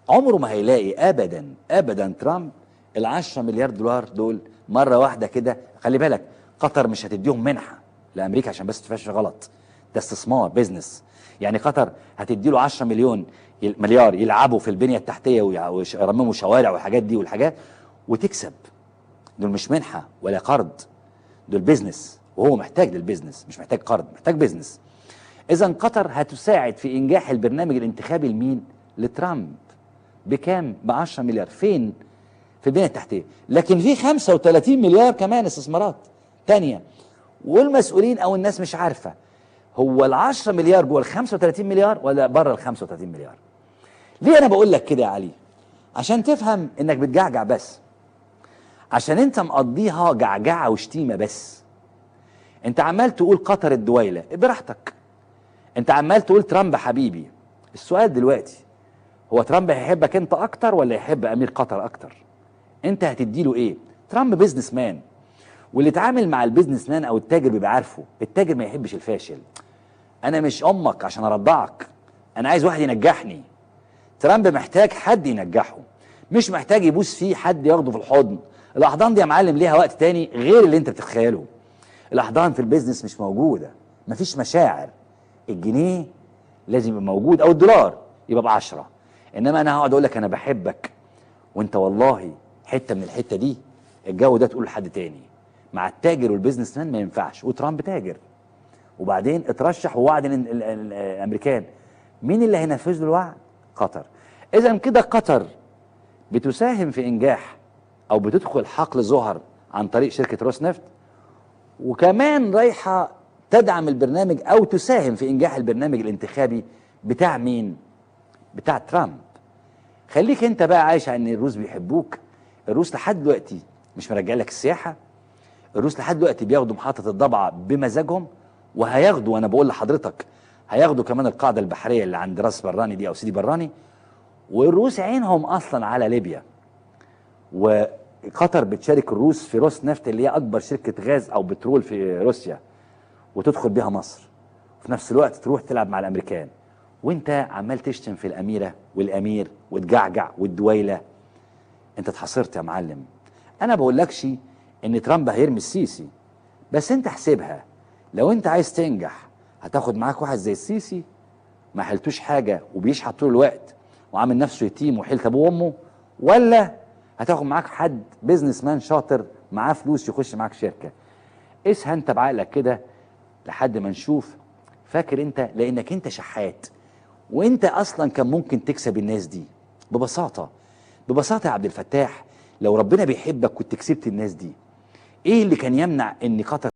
عمره ما هيلاقي ابدا ابدا ترامب ال10 مليار دولار دول مره واحده كده. خلي بالك قطر مش هتديهم منحه لامريكا عشان بس تفهمش غلط، ده استثمار بيزنس. يعني قطر هتدي له 10 مليار يلعبوا في البنيه التحتيه ويرمموا شوارع والحاجات دي والحاجات وتكسب. دول مش منحه ولا قرض، دول بيزنس، وهو محتاج للبيزنس، مش محتاج قرض، محتاج بيزنس. اذا قطر هتساعد في انجاح البرنامج الانتخابي لمين؟ لترامب. بكام؟ ب10 مليار. فين؟ في البنيه التحتيه. لكن في 35 مليار كمان استثمارات تانية، والمسؤولين او الناس مش عارفه هو ال10 مليار جوه ال35 مليار ولا بره ال35 مليار. ليه انا بقول لك كده يا علي؟ عشان تفهم انك بتجعجع بس، عشان انت مقضيها جعجعه وشتيمه بس. انت عمال تقول قطر الدويله براحتك، انت عمال تقول ترامب حبيبي. السؤال دلوقتي هو ترامب هيحبك انت اكتر ولا يحب امير قطر اكتر؟ انت هتديله ايه؟ ترامب بيزنس مان، واللي اتعامل مع البيزنس مان او التاجر بيبقى عارفه، التاجر ما يحبش الفاشل. انا مش امك عشان ارضعك، انا عايز واحد ينجحني. ترامب محتاج حد ينجحه، مش محتاج يبوس فيه حد ياخده في الحضن. الاحضان دي يا معلم ليها وقت تاني غير اللي انت بتتخيله. الاحضان في البيزنس مش موجوده، مفيش مشاعر. الجنيه لازم يبقى موجود او الدولار يبقى ب10، انما انا هقعد اقول لك انا بحبك وانت والله حته من الحته دي، الجو ده تقول لحد تاني. مع التاجر والبيزنس مان ما ينفعش، وترامب تاجر وبعدين اترشح ووعد الامريكان. مين اللي هينفذ له الوعد؟ قطر. اذا كده قطر بتساهم في انجاح او بتدخل حقل زهر عن طريق شركه روس نفط، وكمان رايحه تدعم البرنامج او تساهم في انجاح البرنامج الانتخابي بتاع مين؟ بتاع ترامب. خليك انت بقى عايش على ان الروس بيحبوك. الروس لحد دلوقتي مش مرجع لك السياحه، الروس لحد دلوقتي بياخدوا محطه الضبعه بمزاجهم، وهياخدوا، وانا بقول لحضرتك هياخدوا كمان القاعده البحريه اللي عند راس براني دي او سيدي براني. والروس عينهم اصلا على ليبيا، وقطر بتشارك الروس في روس نفط اللي هي اكبر شركه غاز او بترول في روسيا، وتدخل بيها مصر، وفي نفس الوقت تروح تلعب مع الامريكان، وانت عمال تشتم في الاميره والامير وتجعجع والدويله. انت اتحصرت يا معلم. انا بقولكش ان ترامب هيرمي السيسي، بس انت احسبها. لو انت عايز تنجح هتاخد معاك واحد زي السيسي ما حلتوش حاجه وبيشحت طول الوقت وعامل نفسه يتيم وحيلت ابوه وامه، ولا هتاخد معاك حد بيزنس مان شاطر معاه فلوس يخش معاك شركه؟ قيسها انت بعقلك كده لحد ما نشوف. فاكر انت؟ لانك انت شحات، وانت اصلا كان ممكن تكسب الناس دي ببساطه. ببساطه يا عبد الفتاح، لو ربنا بيحبك كنت كسبت الناس دي. ايه اللي كان يمنع ان قطر